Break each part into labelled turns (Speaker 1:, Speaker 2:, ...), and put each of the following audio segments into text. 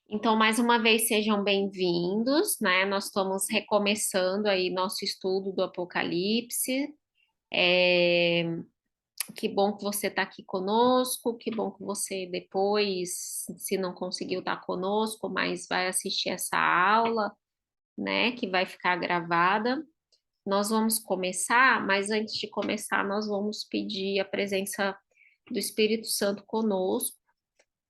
Speaker 1: Então, mais uma vez, sejam bem-vindos, né? Nós estamos recomeçando aí nosso estudo do Apocalipse. É, Que bom que você está aqui conosco, que bom que você depois, se não conseguiu estar conosco, mas vai assistir essa aula, né? Que vai ficar gravada. Nós vamos começar, mas antes de começar, nós vamos pedir a presença do Espírito Santo conosco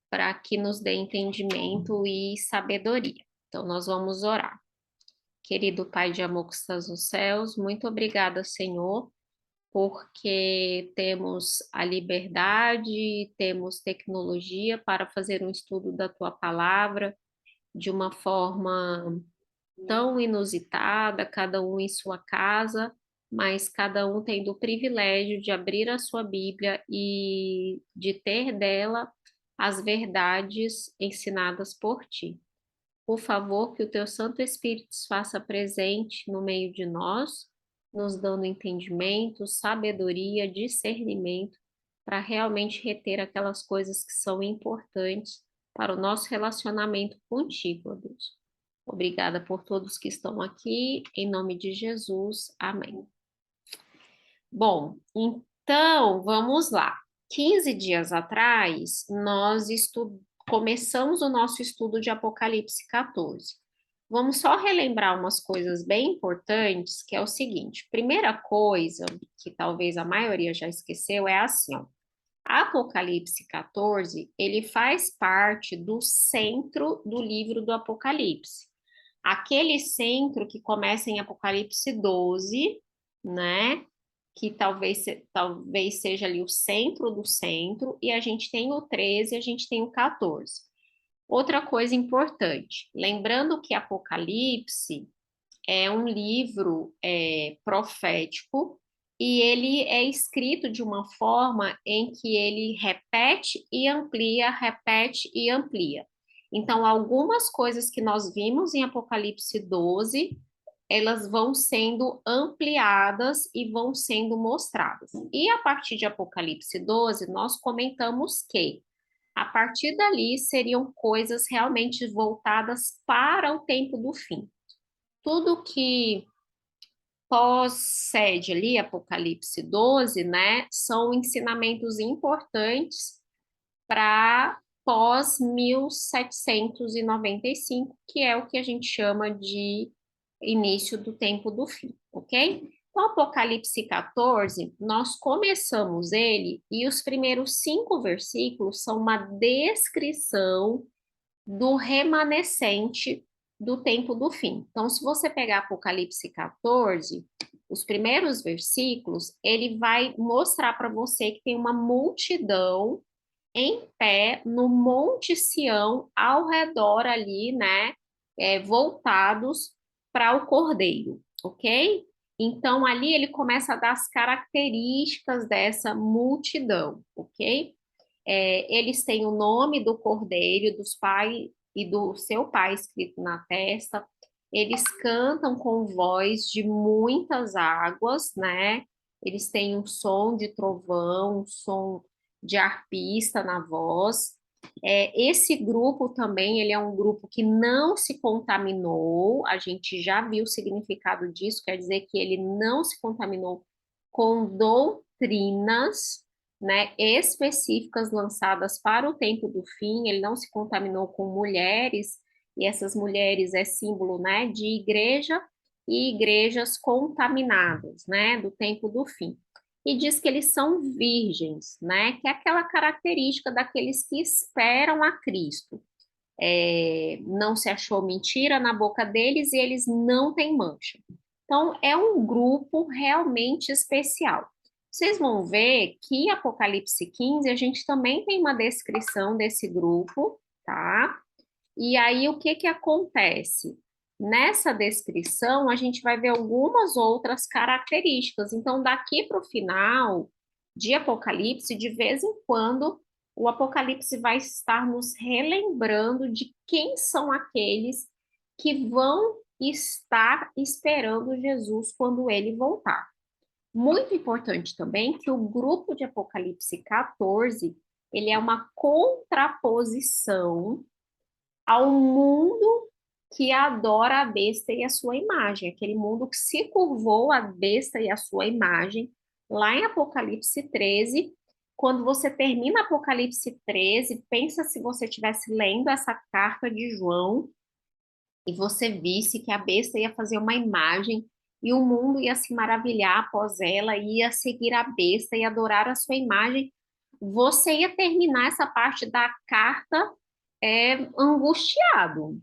Speaker 1: para que nos dê entendimento e sabedoria. Então, nós vamos orar. Querido Pai de amor que estás nos céus, muito obrigada, Senhor, porque temos a liberdade, temos tecnologia para fazer um estudo da tua palavra de uma forma tão inusitada, cada um em sua casa, mas cada um tendo o privilégio de abrir a sua Bíblia e de ter dela as verdades ensinadas por ti. Por favor, que o teu Santo Espírito se faça presente no meio de nós, nos dando entendimento, sabedoria, discernimento, para realmente reter aquelas coisas que são importantes para o nosso relacionamento contigo, ó Deus. Obrigada por todos que estão aqui, em nome de Jesus. Amém. Bom, então vamos lá. 15 dias atrás, começamos o nosso estudo de Apocalipse 14. Vamos só relembrar umas coisas bem importantes, que é o seguinte: primeira coisa, que talvez a maioria já esqueceu, é assim, ó. Apocalipse 14, ele faz parte do centro do livro do Apocalipse. Aquele centro que começa em Apocalipse 12, né? Que talvez seja ali o centro do centro, e a gente tem o 13, a gente tem o 14. Outra coisa importante, lembrando que Apocalipse é um livro profético e ele é escrito de uma forma em que ele repete e amplia, repete e amplia. Então, algumas coisas que nós vimos em Apocalipse 12, elas vão sendo ampliadas e vão sendo mostradas. E a partir de Apocalipse 12, nós comentamos que a partir dali seriam coisas realmente voltadas para o tempo do fim. Tudo que pós-sede ali, Apocalipse 12, né, são ensinamentos importantes para pós 1795, que é o que a gente chama de início do tempo do fim, ok? Então, Apocalipse 14, nós começamos ele e os primeiros 5 versículos são uma descrição do remanescente do tempo do fim. Então, se você pegar Apocalipse 14, os primeiros versículos, ele vai mostrar para você que tem uma multidão em pé no Monte Sião, ao redor ali, né, voltados para o Cordeiro, ok? Então, ali ele começa a dar as características dessa multidão, ok? Eles têm o nome do cordeiro, dos pais e do seu pai escrito na testa. Eles cantam com voz de muitas águas, né? Eles têm um som de trovão, um som de arpista na voz. Esse grupo também, ele é um grupo que não se contaminou. A gente já viu o significado disso, quer dizer que ele não se contaminou com doutrinas, né, específicas lançadas para o tempo do fim. Ele não se contaminou com mulheres, e essas mulheres é símbolo, né, de igreja e igrejas contaminadas, né, do tempo do fim. E diz que eles são virgens, né, que é aquela característica daqueles que esperam a Cristo. Não se achou mentira na boca deles e eles não têm mancha. Então, é um grupo realmente especial. Vocês vão ver que em Apocalipse 15 a gente também tem uma descrição desse grupo, tá? E aí o que que acontece? Nessa descrição a gente vai ver algumas outras características. Então, daqui para o final de Apocalipse, de vez em quando, o Apocalipse vai estar nos relembrando de quem são aqueles que vão estar esperando Jesus quando ele voltar. Muito importante também que o grupo de Apocalipse 14, ele é uma contraposição ao mundo que adora a besta e a sua imagem, aquele mundo que se curvou à besta e à sua imagem, lá em Apocalipse 13. Quando você termina Apocalipse 13, pensa se você estivesse lendo essa carta de João e você visse que a besta ia fazer uma imagem e o mundo ia se maravilhar após ela, ia seguir a besta e adorar a sua imagem, você ia terminar essa parte da carta angustiado.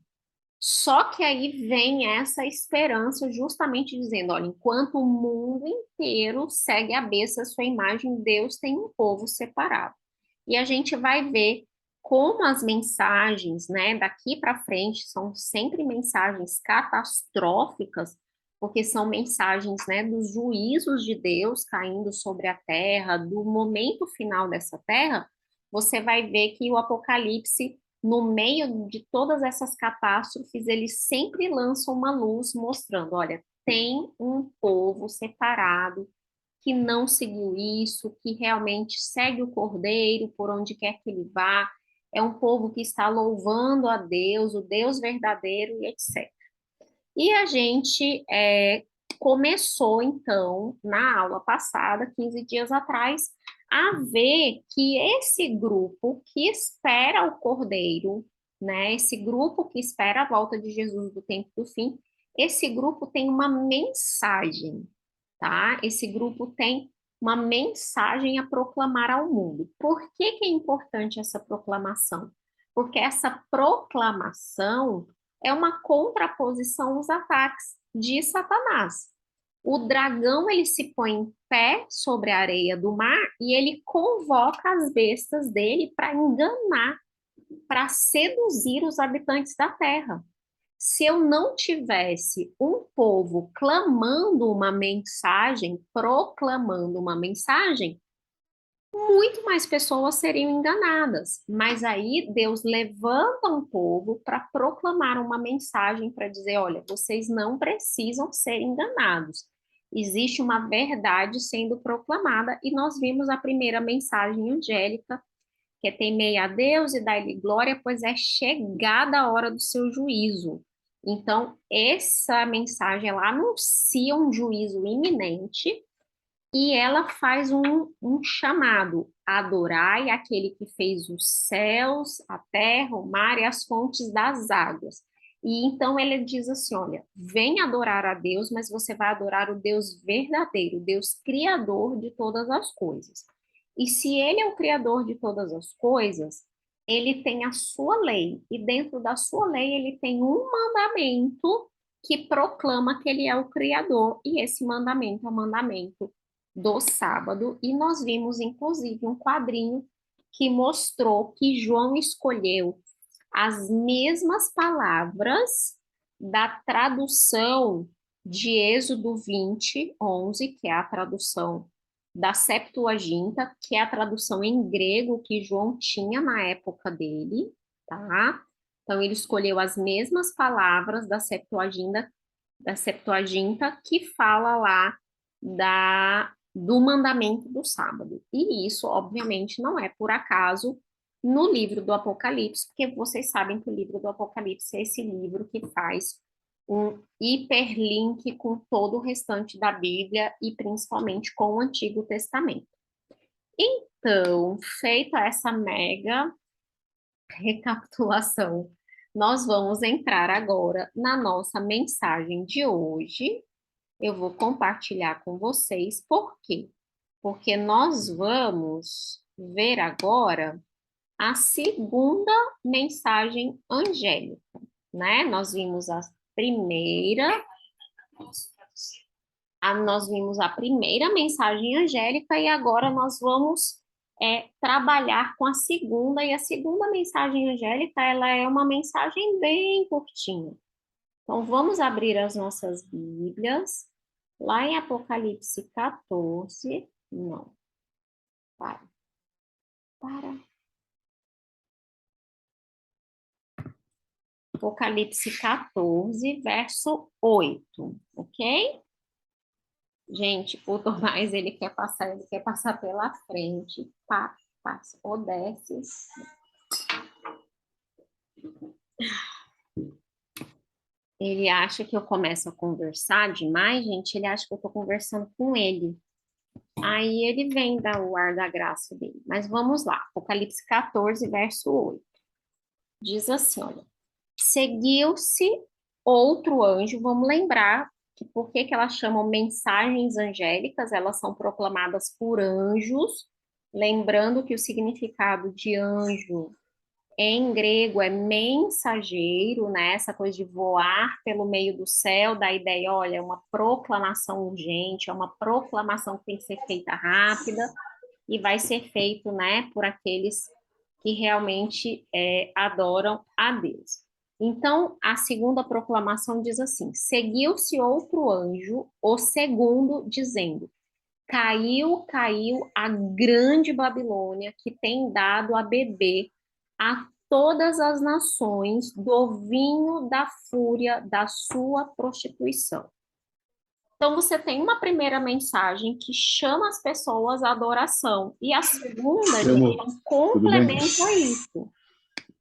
Speaker 1: Só que aí vem essa esperança justamente dizendo, olha, enquanto o mundo inteiro segue a besta, a sua imagem, Deus tem um povo separado. E a gente vai ver como as mensagens, né, daqui para frente são sempre mensagens catastróficas, porque são mensagens, né, dos juízos de Deus caindo sobre a terra, do momento final dessa terra. Você vai ver que o Apocalipse, no meio de todas essas catástrofes, ele sempre lança uma luz mostrando, olha, tem um povo separado que não seguiu isso, que realmente segue o Cordeiro por onde quer que ele vá, é um povo que está louvando a Deus, o Deus verdadeiro e etc. E a gente começou, então, na aula passada, 15 dias atrás, a ver que esse grupo que espera o Cordeiro, né, esse grupo que espera a volta de Jesus do tempo do fim, esse grupo tem uma mensagem, tá? Esse grupo tem uma mensagem a proclamar ao mundo. Por que que é importante essa proclamação? Porque essa proclamação é uma contraposição aos ataques de Satanás. O dragão, ele se põe em pé sobre a areia do mar e ele convoca as bestas dele para enganar, para seduzir os habitantes da terra. Se eu não tivesse um povo clamando uma mensagem, proclamando uma mensagem, muito mais pessoas seriam enganadas. Mas aí Deus levanta um povo para proclamar uma mensagem para dizer: olha, vocês não precisam ser enganados. Existe uma verdade sendo proclamada, e nós vimos a primeira mensagem angélica, que é temei a Deus e dai-lhe glória, pois é chegada a hora do seu juízo. Então, essa mensagem, ela anuncia um juízo iminente e ela faz um chamado: adorai aquele que fez os céus, a terra, o mar e as fontes das águas. E então ele diz assim: olha, vem adorar a Deus, mas você vai adorar o Deus verdadeiro, o Deus criador de todas as coisas. E se ele é o criador de todas as coisas, ele tem a sua lei, e dentro da sua lei ele tem um mandamento que proclama que ele é o criador, e esse mandamento é o mandamento do sábado, e nós vimos inclusive um quadrinho que mostrou que João escolheu as mesmas palavras da tradução de Êxodo 20, 11, que é a tradução da Septuaginta, que é a tradução em grego que João tinha na época dele, tá? Então ele escolheu as mesmas palavras da Septuaginta que fala lá do mandamento do sábado. E isso, obviamente, não é por acaso no livro do Apocalipse, porque vocês sabem que o livro do Apocalipse é esse livro que faz um hiperlink com todo o restante da Bíblia e principalmente com o Antigo Testamento. Então, feita essa mega recapitulação, nós vamos entrar agora na nossa mensagem de hoje. Eu vou compartilhar com vocês. Por quê? Porque nós vamos ver agora a segunda mensagem angélica, né? Nós vimos a primeira mensagem angélica e agora nós vamos trabalhar com a segunda, e a segunda mensagem angélica, ela é uma mensagem bem curtinha. Então, vamos abrir as nossas Bíblias, lá em Apocalipse 14, não, para. Apocalipse 14, verso 8, ok? Gente, o Tomás, ele quer passar pela frente, passa, ou desce. Ele acha que eu começo a conversar demais, gente, ele acha que eu tô conversando com ele. Aí ele vem dar o ar da graça dele. Mas vamos lá, Apocalipse 14, verso 8. Diz assim, olha, seguiu-se outro anjo, vamos lembrar que por que que elas chamam mensagens angélicas, elas são proclamadas por anjos, lembrando que o significado de anjo em grego é mensageiro, né? Essa coisa de voar pelo meio do céu, da ideia, olha, é uma proclamação urgente, é uma proclamação que tem que ser feita rápida e vai ser feito, né, por aqueles que realmente adoram a Deus. Então, a segunda proclamação diz assim: seguiu-se outro anjo, o segundo, dizendo: caiu, caiu a grande Babilônia, que tem dado a beber a todas as nações do vinho da fúria da sua prostituição. Então, você tem uma primeira mensagem que chama as pessoas à adoração, e a segunda,
Speaker 2: Meu
Speaker 1: gente,
Speaker 2: amor,
Speaker 1: é um
Speaker 2: tudo bem?
Speaker 1: complemento a isso,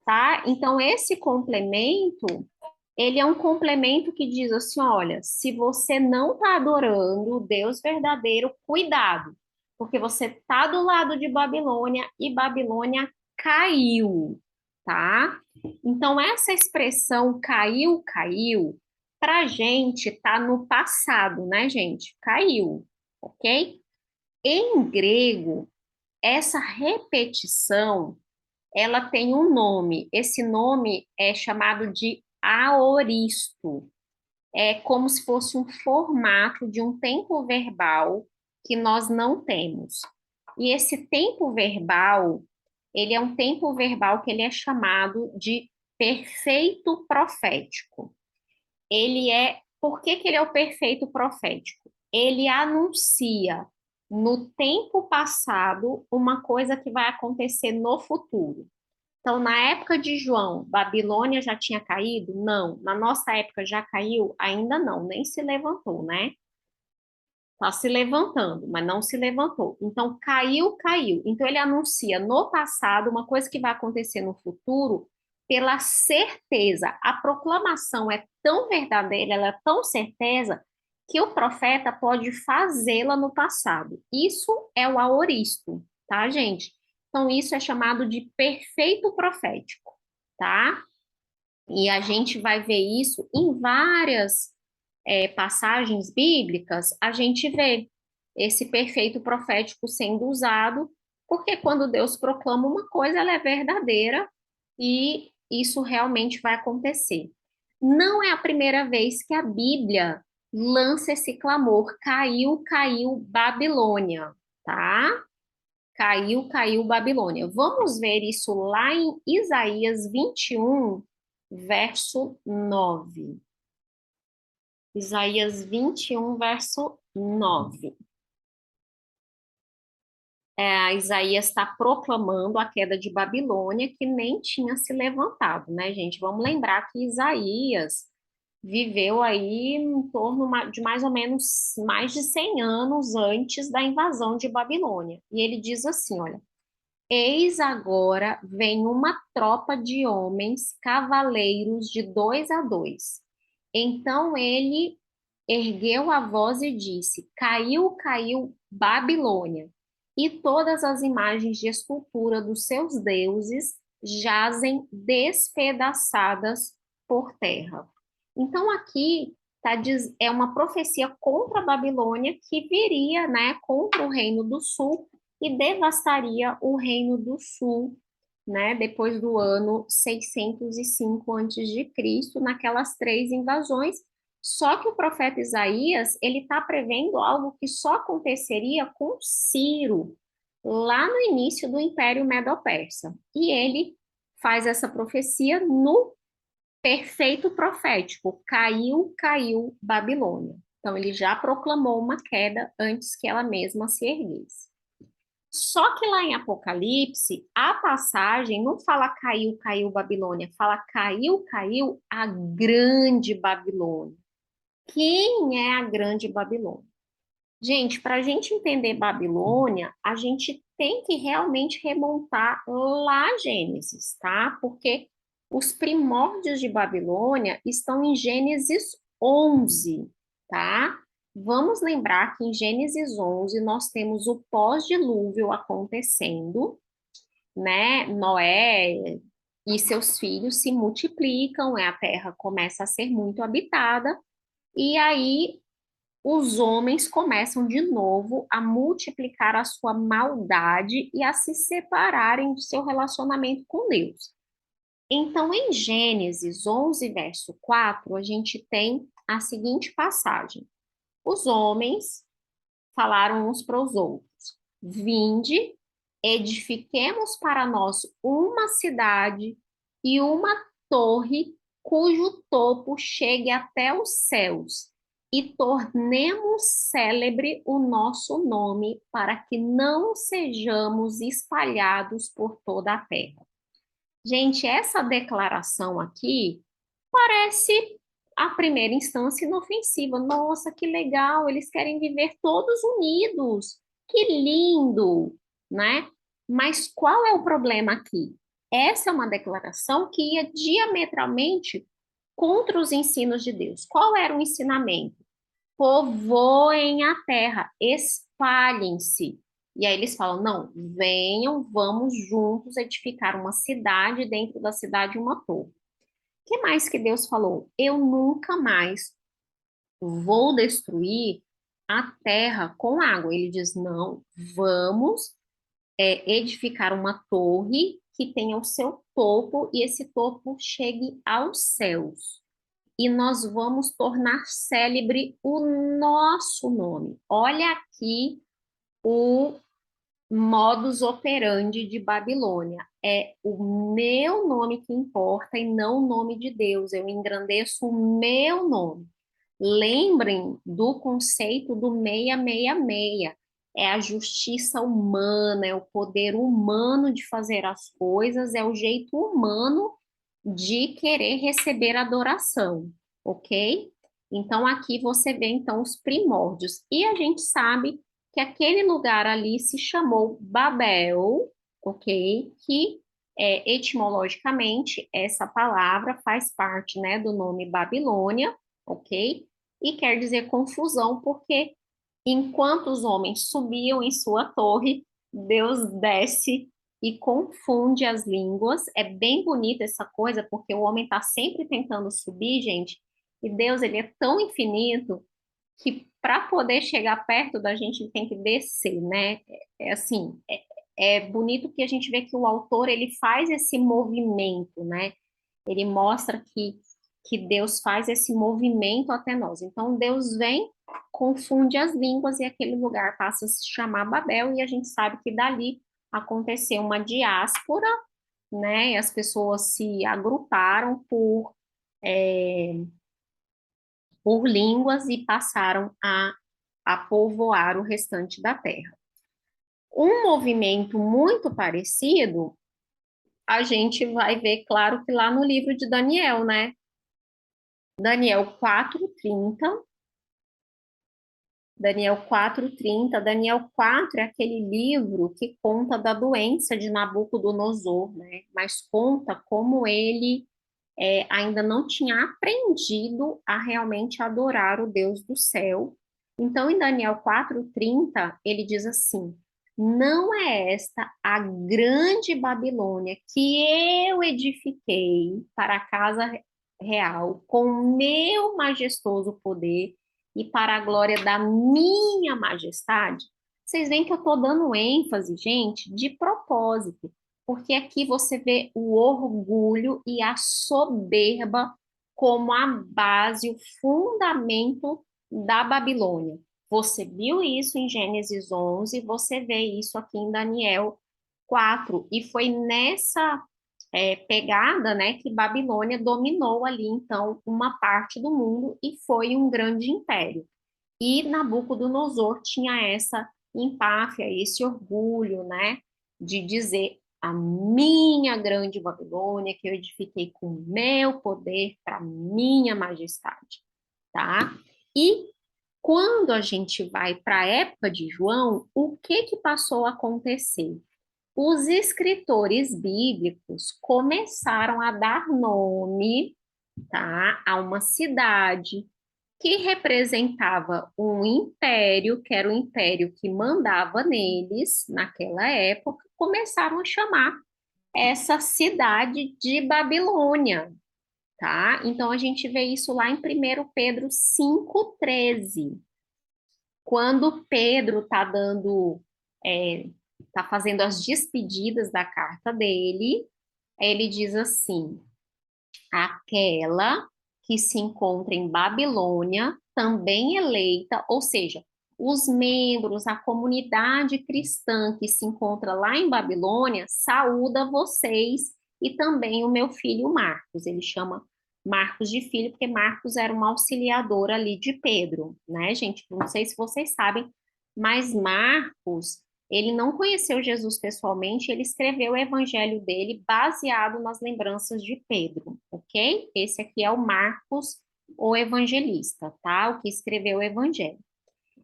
Speaker 1: tá? Então, esse complemento, ele é um complemento que diz assim, olha, se você não está adorando o Deus verdadeiro, cuidado, porque você está do lado de Babilônia e Babilônia caiu, tá? Então, essa expressão caiu, caiu, pra gente tá no passado, né, gente? Caiu, ok? Em grego, essa repetição ela tem um nome. Esse nome é chamado de aoristo. É como se fosse um formato de um tempo verbal que nós não temos. E esse tempo verbal, ele é um tempo verbal que ele é chamado de perfeito profético. Por que que ele é o perfeito profético? Ele anuncia no tempo passado uma coisa que vai acontecer no futuro. Então, na época de João, Babilônia já tinha caído? Não. Na nossa época já caiu? Ainda não, nem se levantou, né? Está se levantando, mas não se levantou. Então, caiu, caiu. Então, ele anuncia no passado uma coisa que vai acontecer no futuro pela certeza. A proclamação é tão verdadeira, ela é tão certeza, que o profeta pode fazê-la no passado. Isso é o aoristo, tá, gente? Então, isso é chamado de perfeito profético, tá? E a gente vai ver isso em várias passagens bíblicas, a gente vê esse perfeito profético sendo usado, porque quando Deus proclama uma coisa, ela é verdadeira e isso realmente vai acontecer. Não é a primeira vez que a Bíblia lança esse clamor: caiu, caiu Babilônia, tá? Caiu, caiu Babilônia. Vamos ver isso lá em Isaías 21, verso 9. Isaías 21, verso 9. Isaías está proclamando a queda de Babilônia, que nem tinha se levantado, né, gente? Vamos lembrar que Isaías viveu aí em torno de mais ou menos mais de 100 anos antes da invasão de Babilônia. E ele diz assim, olha: eis agora vem uma tropa de homens, cavaleiros de 2 a 2. Então ele ergueu a voz e disse: caiu, caiu Babilônia, e todas as imagens de escultura dos seus deuses jazem despedaçadas por terra. Então aqui é uma profecia contra a Babilônia que viria, né, contra o reino do sul e devastaria o reino do sul, né, depois do ano 605 antes de Cristo, naquelas 3 invasões. Só que o profeta Isaías, ele está prevendo algo que só aconteceria com Ciro, lá no início do Império Medo-Persa. E ele faz essa profecia no perfeito profético: caiu, caiu Babilônia. Então, ele já proclamou uma queda antes que ela mesma se erguesse. Só que lá em Apocalipse, a passagem não fala caiu, caiu Babilônia, fala caiu, caiu a grande Babilônia. Quem é a grande Babilônia? Gente, para a gente entender Babilônia, a gente tem que realmente remontar lá a Gênesis, tá? Porque Os primórdios de Babilônia estão em Gênesis 11, tá? Vamos lembrar que em Gênesis 11 nós temos o pós-dilúvio acontecendo, né? Noé e seus filhos se multiplicam, a terra começa a ser muito habitada, e aí os homens começam de novo a multiplicar a sua maldade e a se separarem de seu relacionamento com Deus. Então, em Gênesis 11, verso 4, a gente tem a seguinte passagem: os homens falaram uns para os outros: vinde, edifiquemos para nós uma cidade e uma torre cujo topo chegue até os céus, e tornemos célebre o nosso nome, para que não sejamos espalhados por toda a terra. Gente, essa declaração aqui parece, à primeira instância, inofensiva. Nossa, que legal, eles querem viver todos unidos. Que lindo, né? Mas qual é o problema aqui? Essa é uma declaração que ia diametralmente contra os ensinos de Deus. Qual era o ensinamento? Povoem a terra, espalhem-se. E aí eles falam: não, venham, vamos juntos edificar uma cidade, dentro da cidade uma torre. O que mais que Deus falou? Eu nunca mais vou destruir a terra com água. Ele diz: não, vamos edificar uma torre que tenha o seu topo e esse topo chegue aos céus. E nós vamos tornar célebre o nosso nome. Olha aqui o modus operandi de Babilônia. É o meu nome que importa e não o nome de Deus. Eu engrandeço o meu nome. Lembrem do conceito do 666. É a justiça humana, é o poder humano de fazer as coisas, é o jeito humano de querer receber adoração, ok? Então, aqui você vê, então, os primórdios. E a gente sabe que aquele lugar ali se chamou Babel, ok? Que etimologicamente essa palavra faz parte, né, do nome Babilônia, ok? E quer dizer confusão, porque enquanto os homens subiam em sua torre, Deus desce e confunde as línguas. É bem bonita essa coisa, porque o homem está sempre tentando subir, gente, e Deus, ele é tão infinito que para poder chegar perto da gente, ele tem que descer, né? Assim, é bonito que a gente vê que o autor, ele faz esse movimento, né? Ele mostra que Deus faz esse movimento até nós. Então, Deus vem, confunde as línguas e aquele lugar passa a se chamar Babel, e a gente sabe que dali aconteceu uma diáspora, né? E as pessoas se agruparam por línguas e passaram a povoar o restante da terra. Um movimento muito parecido, a gente vai ver, claro, que lá no livro de Daniel, né? Daniel 4:30. Daniel 4 é aquele livro que conta da doença de Nabucodonosor, né? Mas conta como ele ainda não tinha aprendido a realmente adorar o Deus do céu. Então, em Daniel 4:30, ele diz assim: não é esta a grande Babilônia que eu edifiquei para a casa real com meu majestoso poder e para a glória da minha majestade? Vocês veem que eu estou dando ênfase, gente, de propósito, porque aqui você vê o orgulho e a soberba como a base, o fundamento da Babilônia. Você viu isso em Gênesis 11, você vê isso aqui em Daniel 4, e foi nessa pegada, né, que Babilônia dominou ali, então, uma parte do mundo e foi um grande império. E Nabucodonosor tinha essa empáfia, esse orgulho, né, de dizer: a minha grande Babilônia, que eu edifiquei com meu poder para minha majestade, tá? E quando a gente vai para a época de João, o que que passou a acontecer? os escritores bíblicos começaram a dar nome, tá, a uma cidade que representava um império, que era o império que mandava neles naquela época, começaram a chamar essa cidade de Babilônia, tá? Então a gente vê isso lá em 1 Pedro 5,13. Quando Pedro está tá fazendo as despedidas da carta dele, ele diz assim: aquela que se encontra em Babilônia, também eleita, ou seja, os membros, a comunidade cristã que se encontra lá em Babilônia, saúda vocês e também o meu filho Marcos. Ele chama Marcos de filho, porque Marcos era um auxiliador ali de Pedro, né, gente? Não sei se vocês sabem, mas Marcos ele não conheceu Jesus pessoalmente, ele escreveu o evangelho dele baseado nas lembranças de Pedro, ok? Esse aqui é o Marcos, o evangelista, tá? O que escreveu o evangelho.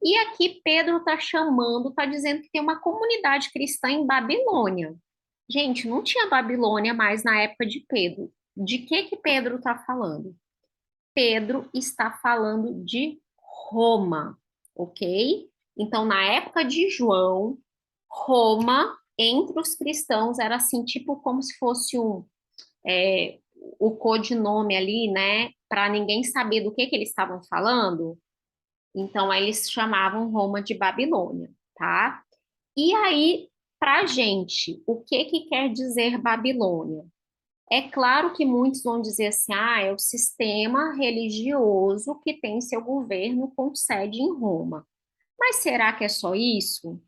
Speaker 1: E aqui Pedro está chamando, está dizendo que tem uma comunidade cristã em Babilônia. Gente, não tinha Babilônia mais na época de Pedro. De que Pedro está falando? Pedro está falando de Roma, ok? Então, na época de João, Roma, entre os cristãos, era assim, tipo como se fosse o codinome ali, né? Para ninguém saber do que eles estavam falando. Então, aí eles chamavam Roma de Babilônia, tá? E aí, para gente, o que quer dizer Babilônia? É claro que muitos vão dizer assim, ah, é o sistema religioso que tem seu governo com sede em Roma. Mas será que é só isso?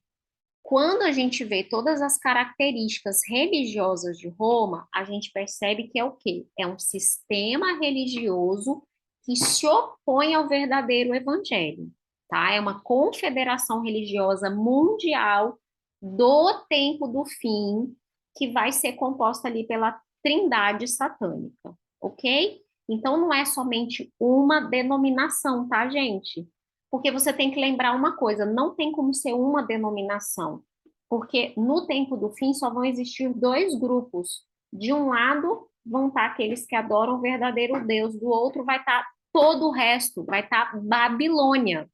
Speaker 1: Quando a gente vê todas as características religiosas de Roma, a gente percebe que é o quê? É um sistema religioso que se opõe ao verdadeiro evangelho, tá? É uma confederação religiosa mundial do tempo do fim, que vai ser composta ali pela Trindade satânica, ok? Então não é somente uma denominação, tá, gente? Porque você tem que lembrar uma coisa, não tem como ser uma denominação, porque no tempo do fim só vão existir dois grupos. De um lado vão estar aqueles que adoram o verdadeiro Deus, do outro vai estar todo o resto, vai estar Babilônia,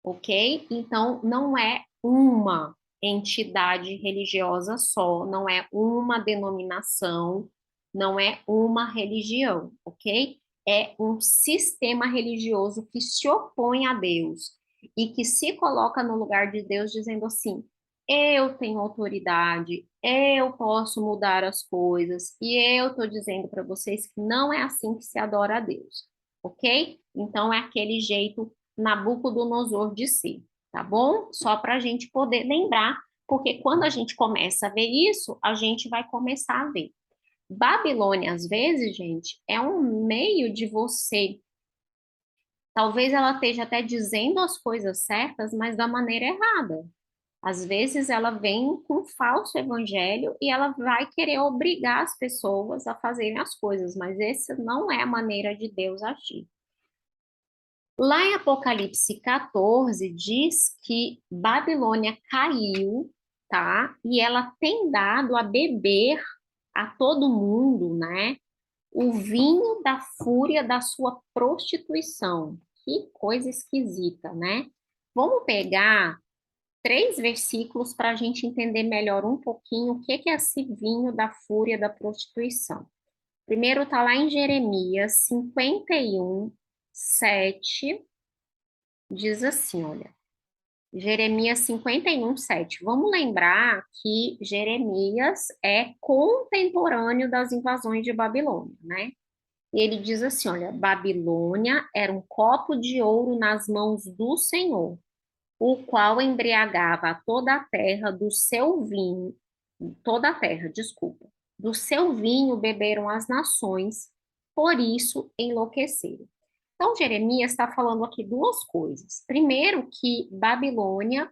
Speaker 1: ok? Então não é uma entidade religiosa só, não é uma denominação, não é uma religião, ok? É um sistema religioso que se opõe a Deus e que se coloca no lugar de Deus, dizendo assim: eu tenho autoridade, eu posso mudar as coisas, e eu estou dizendo para vocês que não é assim que se adora a Deus, ok? Então é aquele jeito Nabucodonosor de ser, tá bom? Só para a gente poder lembrar, porque quando a gente começa a ver isso, a gente vai começar a ver. Babilônia, às vezes, gente, é um meio de você. Talvez ela esteja até dizendo as coisas certas, mas da maneira errada. Às vezes ela vem com um falso evangelho e ela vai querer obrigar as pessoas a fazerem as coisas, mas essa não é a maneira de Deus agir. Lá em Apocalipse 14 diz que Babilônia caiu, tá? E ela tem dado a beber a todo mundo, né? O vinho da fúria da sua prostituição. Que coisa esquisita, né? Vamos pegar 3 versículos para a gente entender melhor um pouquinho o que é esse vinho da fúria da prostituição. Primeiro está lá em Jeremias 51, 7, diz assim, olha, Jeremias 51, 7. Vamos lembrar que Jeremias é contemporâneo das invasões de Babilônia, né? E ele diz assim, olha, Babilônia era um copo de ouro nas mãos do Senhor, o qual embriagava a toda a terra do seu vinho, toda a terra, desculpa, do seu vinho beberam as nações, por isso enlouqueceram. Então, Jeremias está falando aqui duas coisas. Primeiro, que Babilônia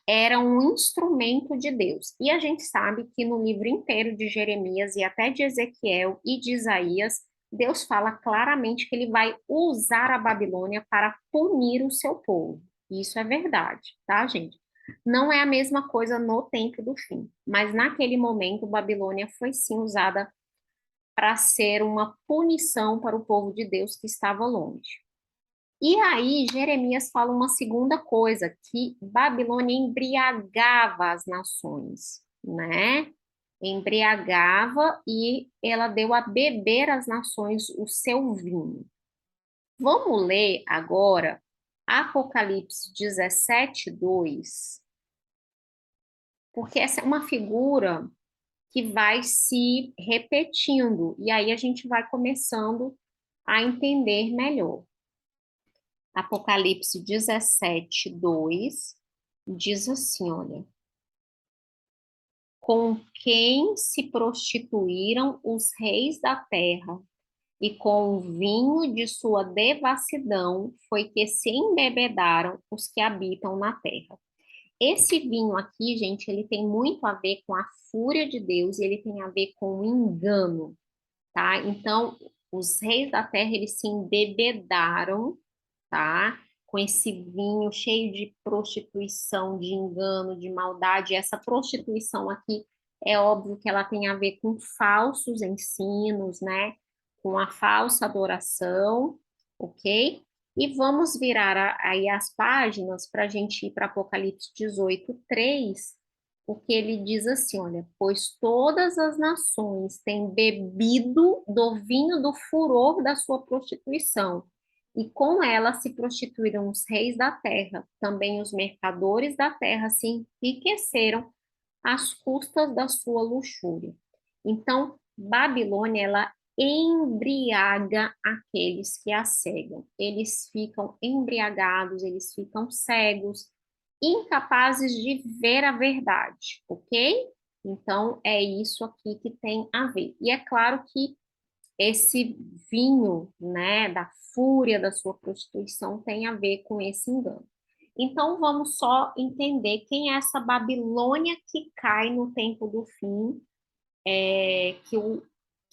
Speaker 1: era um instrumento de Deus. E a gente sabe que no livro inteiro de Jeremias e até de Ezequiel e de Isaías, Deus fala claramente que ele vai usar a Babilônia para punir o seu povo. Isso é verdade, tá, gente? Não é a mesma coisa no tempo do fim, mas naquele momento, Babilônia foi sim usada para ser uma punição para o povo de Deus que estava longe. E aí, Jeremias fala uma segunda coisa, que Babilônia embriagava as nações, né? Embriagava e ela deu a beber às nações o seu vinho. Vamos ler agora Apocalipse 17:2, porque essa é uma figura que vai se repetindo, e aí a gente vai começando a entender melhor. Apocalipse 17:2 diz assim, olha, com quem se prostituíram os reis da terra, e com o vinho de sua devassidão foi que se embebedaram os que habitam na terra. Esse vinho aqui, gente, ele tem muito a ver com a fúria de Deus, e ele tem a ver com o engano, tá? Então, os reis da terra, eles se embebedaram, tá? Com esse vinho cheio de prostituição, de engano, de maldade. Essa prostituição aqui é óbvio que ela tem a ver com falsos ensinos, né? Com a falsa adoração, ok? E vamos virar aí as páginas para a gente ir para Apocalipse 18:3, porque ele diz assim, olha, pois todas as nações têm bebido do vinho do furor da sua prostituição, e com ela se prostituíram os reis da terra, também os mercadores da terra se enriqueceram às custas da sua luxúria. Então, Babilônia, ela embriaga aqueles que a cegam. Eles ficam embriagados, eles ficam cegos, incapazes de ver a verdade, ok? Então, é isso aqui que tem a ver. E é claro que esse vinho, né, da fúria da sua prostituição tem a ver com esse engano. Então, vamos só entender quem é essa Babilônia que cai no tempo do fim,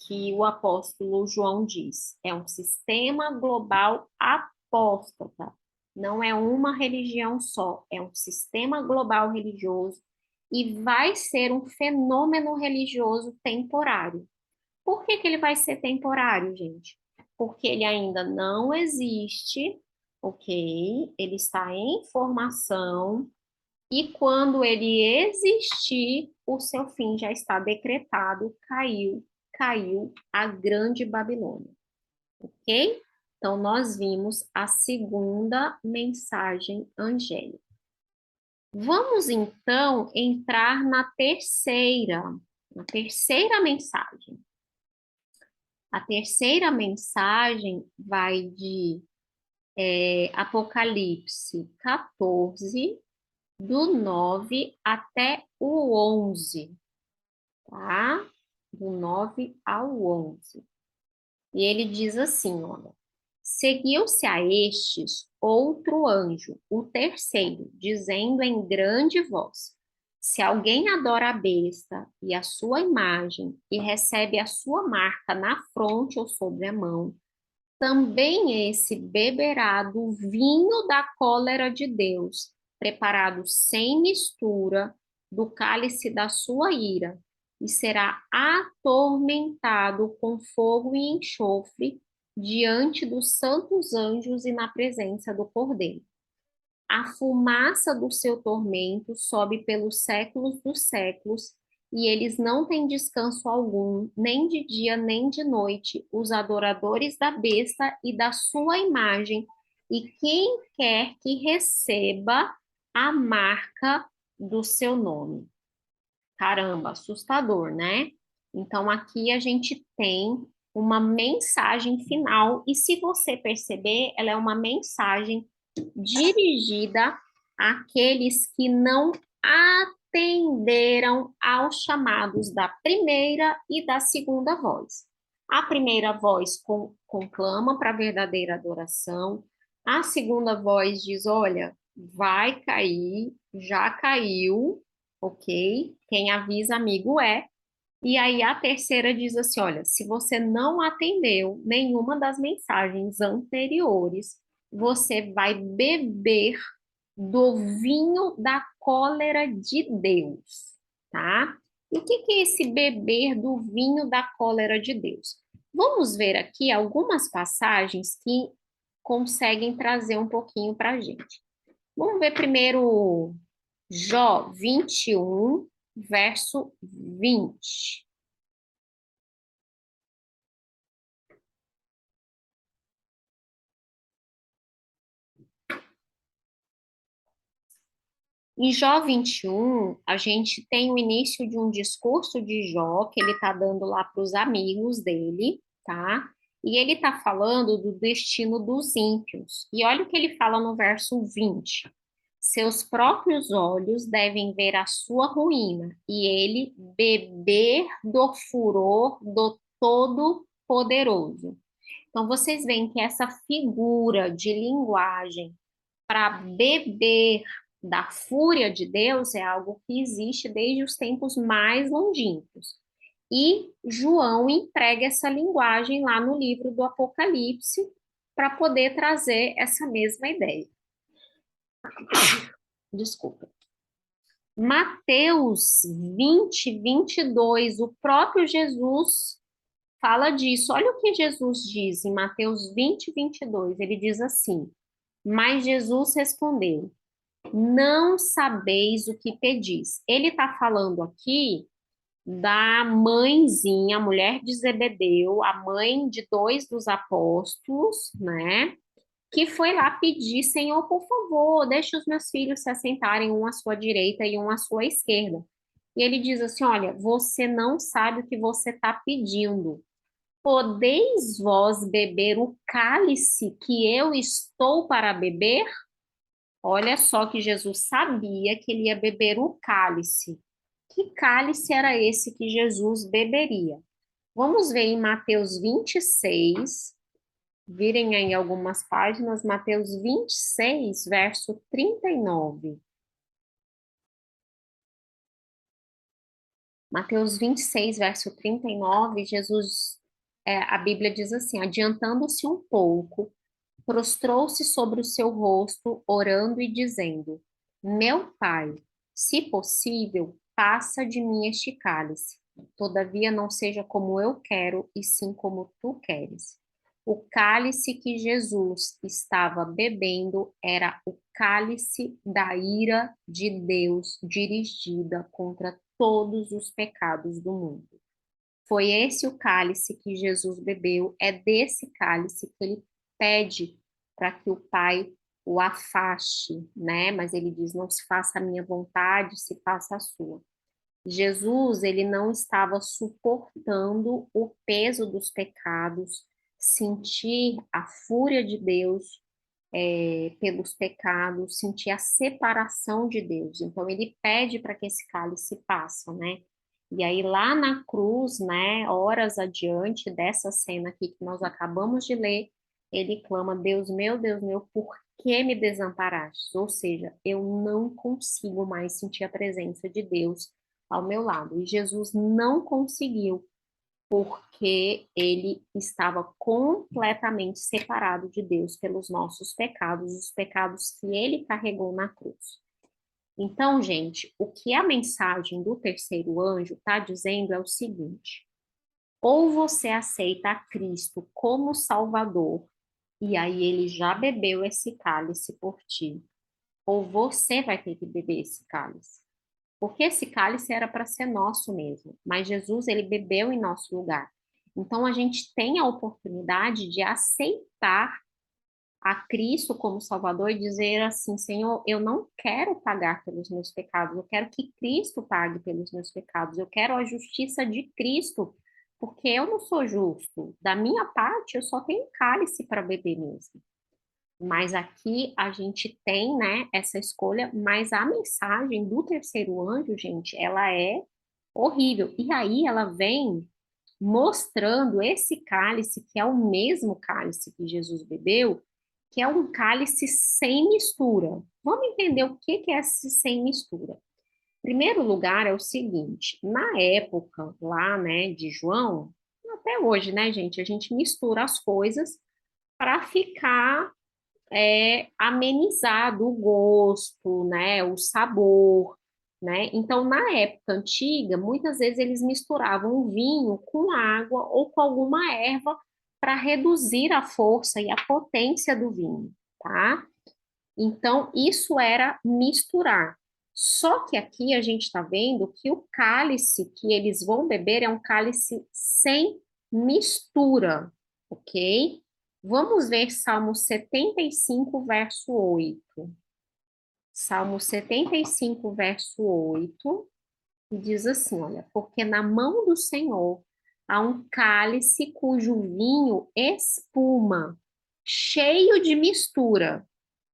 Speaker 1: que o apóstolo João diz. É um sistema global apóstata. Não é uma religião só, é um sistema global religioso e vai ser um fenômeno religioso temporário. Por que que ele vai ser temporário, gente? Porque ele ainda não existe, ok? Ele está em formação, e quando ele existir, o seu fim já está decretado, caiu a grande Babilônia, ok? Então, nós vimos a segunda mensagem angélica. Vamos, então, entrar na terceira mensagem. A terceira mensagem vai de Apocalipse 14, do 9 até o 11, tá? Do 9 ao 11. E ele diz assim, olha, seguiu-se a estes outro anjo, o terceiro, dizendo em grande voz, se alguém adora a besta e a sua imagem e recebe a sua marca na fronte ou sobre a mão, também esse beberá do vinho da cólera de Deus, preparado sem mistura, do cálice da sua ira, e será atormentado com fogo e enxofre diante dos santos anjos e na presença do Cordeiro. A fumaça do seu tormento sobe pelos séculos dos séculos, e eles não têm descanso algum, nem de dia nem de noite, os adoradores da besta e da sua imagem, e quem quer que receba a marca do seu nome. Caramba, assustador, né? Então, aqui a gente tem uma mensagem final, e se você perceber, ela é uma mensagem dirigida àqueles que não atenderam aos chamados da primeira e da segunda voz. A primeira voz conclama para a verdadeira adoração, a segunda voz diz: olha, vai cair, já caiu, ok? Quem avisa, amigo é. E aí a terceira diz assim: olha, se você não atendeu nenhuma das mensagens anteriores, você vai beber do vinho da cólera de Deus, tá? E o que é esse beber do vinho da cólera de Deus? Vamos ver aqui algumas passagens que conseguem trazer um pouquinho para a gente. Vamos ver primeiro Jó 21, verso 20. Em Jó 21, a gente tem o início de um discurso de Jó, que ele está dando lá para os amigos dele, tá? E ele está falando do destino dos ímpios. E olha o que ele fala no verso 20. Seus próprios olhos devem ver a sua ruína, e ele beber do furor do Todo-Poderoso. Então, vocês veem que essa figura de linguagem para beber da fúria de Deus é algo que existe desde os tempos mais longínquos. E João emprega essa linguagem lá no livro do Apocalipse para poder trazer essa mesma ideia. Desculpa. Mateus 20, 22, o próprio Jesus fala disso. Olha o que Jesus diz em Mateus 20, 22. Ele diz assim: Mas Jesus respondeu: Não sabeis o que pedis. Ele está falando aqui da mãezinha, a mulher de Zebedeu, a mãe de dois dos apóstolos, né? Que foi lá pedir, Senhor, por favor, deixe os meus filhos se assentarem um à sua direita e um à sua esquerda. E ele diz assim: Olha, você não sabe o que você está pedindo. Podeis vós beber o cálice que eu estou para beber? Olha só que Jesus sabia que ele ia beber o cálice. Que cálice era esse que Jesus beberia? Vamos ver em Mateus 26, virem aí algumas páginas, Mateus 26, verso 39. Mateus 26, verso 39, Jesus, a Bíblia diz assim: adiantando-se um pouco, prostrou-se sobre o seu rosto, orando e dizendo: Meu Pai, se possível, passa de mim este cálice. Todavia não seja como eu quero, e sim como tu queres. O cálice que Jesus estava bebendo era o cálice da ira de Deus dirigida contra todos os pecados do mundo. Foi esse o cálice que Jesus bebeu, é desse cálice que ele pede para que o Pai o afaste, né? Mas ele diz: não se faça a minha vontade, se faça a sua. Jesus, ele não estava suportando o peso dos pecados, sentir a fúria de Deus pelos pecados, sentir a separação de Deus. Então, ele pede para que esse cálice passe, né? E aí, lá na cruz, né, horas adiante dessa cena aqui que nós acabamos de ler, ele clama: Deus meu, por que me desamparaste? Ou seja, eu não consigo mais sentir a presença de Deus ao meu lado. E Jesus não conseguiu, porque ele estava completamente separado de Deus pelos nossos pecados, os pecados que ele carregou na cruz. Então, gente, o que a mensagem do terceiro anjo está dizendo é o seguinte: ou você aceita a Cristo como Salvador, e aí ele já bebeu esse cálice por ti, ou você vai ter que beber esse cálice. Porque esse cálice era para ser nosso mesmo, mas Jesus, ele bebeu em nosso lugar. Então, a gente tem a oportunidade de aceitar a Cristo como Salvador e dizer assim: Senhor, eu não quero pagar pelos meus pecados, eu quero que Cristo pague pelos meus pecados, eu quero a justiça de Cristo, porque eu não sou justo. Da minha parte, eu só tenho cálice para beber mesmo. Mas aqui a gente tem, né, essa escolha, mas a mensagem do terceiro anjo, gente, ela é horrível. E aí ela vem mostrando esse cálice, que é o mesmo cálice que Jesus bebeu, que é um cálice sem mistura. Vamos entender o que é esse sem mistura. Em primeiro lugar, é o seguinte: na época lá, né, de João, até hoje, né, gente, a gente mistura as coisas para ficar amenizado o gosto, né, o sabor, né? Então, na época antiga, muitas vezes eles misturavam o vinho com água ou com alguma erva para reduzir a força e a potência do vinho, tá? Então, isso era misturar. Só que aqui a gente está vendo que o cálice que eles vão beber é um cálice sem mistura, ok? Vamos ver Salmo 75, verso 8. Salmo 75, verso 8, e diz assim: olha, porque na mão do Senhor há um cálice cujo vinho espuma, cheio de mistura.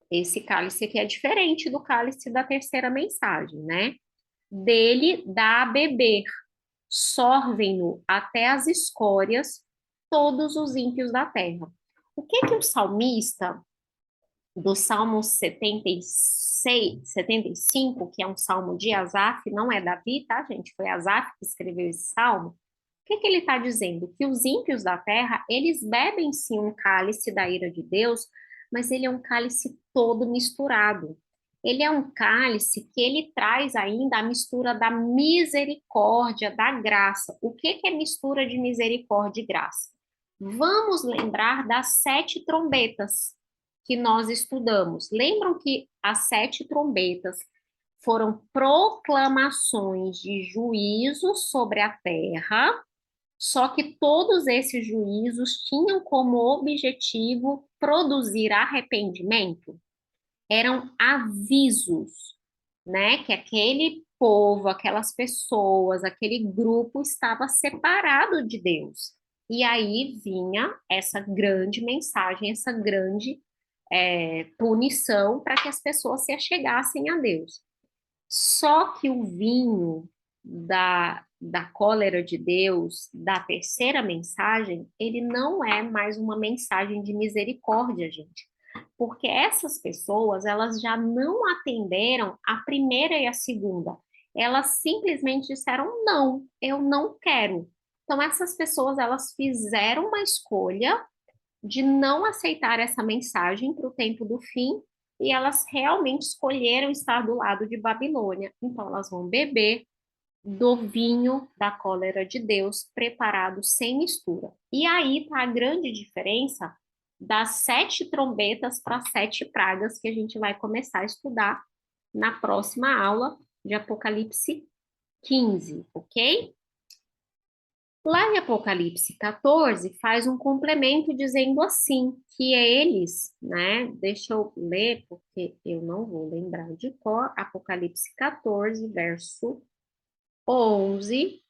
Speaker 1: Esse cálice aqui é diferente do cálice da terceira mensagem, né? Dele dá a beber, sorvem-no até as escórias todos os ímpios da terra. O que que o salmista do Salmo 76, 75, que é um salmo de Asaf, não é Davi, tá, gente? Foi Asaf que escreveu esse salmo. O que que ele está dizendo? Que os ímpios da terra, eles bebem sim um cálice da ira de Deus, mas ele é um cálice todo misturado. Ele é um cálice que ele traz ainda a mistura da misericórdia, da graça. O que que é mistura de misericórdia e graça? Vamos lembrar das 7 trombetas que nós estudamos. Lembram que as 7 trombetas foram proclamações de juízo sobre a terra, só que todos esses juízos tinham como objetivo produzir arrependimento. Eram avisos, né? Que aquele povo, aquelas pessoas, aquele grupo estava separado de Deus. E aí vinha essa grande mensagem, essa grande punição para que as pessoas se achegassem a Deus. Só que o vinho da cólera de Deus, da terceira mensagem, ele não é mais uma mensagem de misericórdia, gente. Porque essas pessoas, elas já não atenderam a primeira e a segunda. Elas simplesmente disseram, não, eu não quero. Então, essas pessoas, elas fizeram uma escolha de não aceitar essa mensagem para o tempo do fim, e elas realmente escolheram estar do lado de Babilônia. Então, elas vão beber do vinho da cólera de Deus, preparado sem mistura. E aí está a grande diferença das 7 trombetas para as 7 pragas que a gente vai começar a estudar na próxima aula de Apocalipse 15, ok? Lá em Apocalipse 14, faz um complemento dizendo assim, que eles, né? Deixa eu ler, porque eu não vou lembrar de cor. Apocalipse 14, verso 11,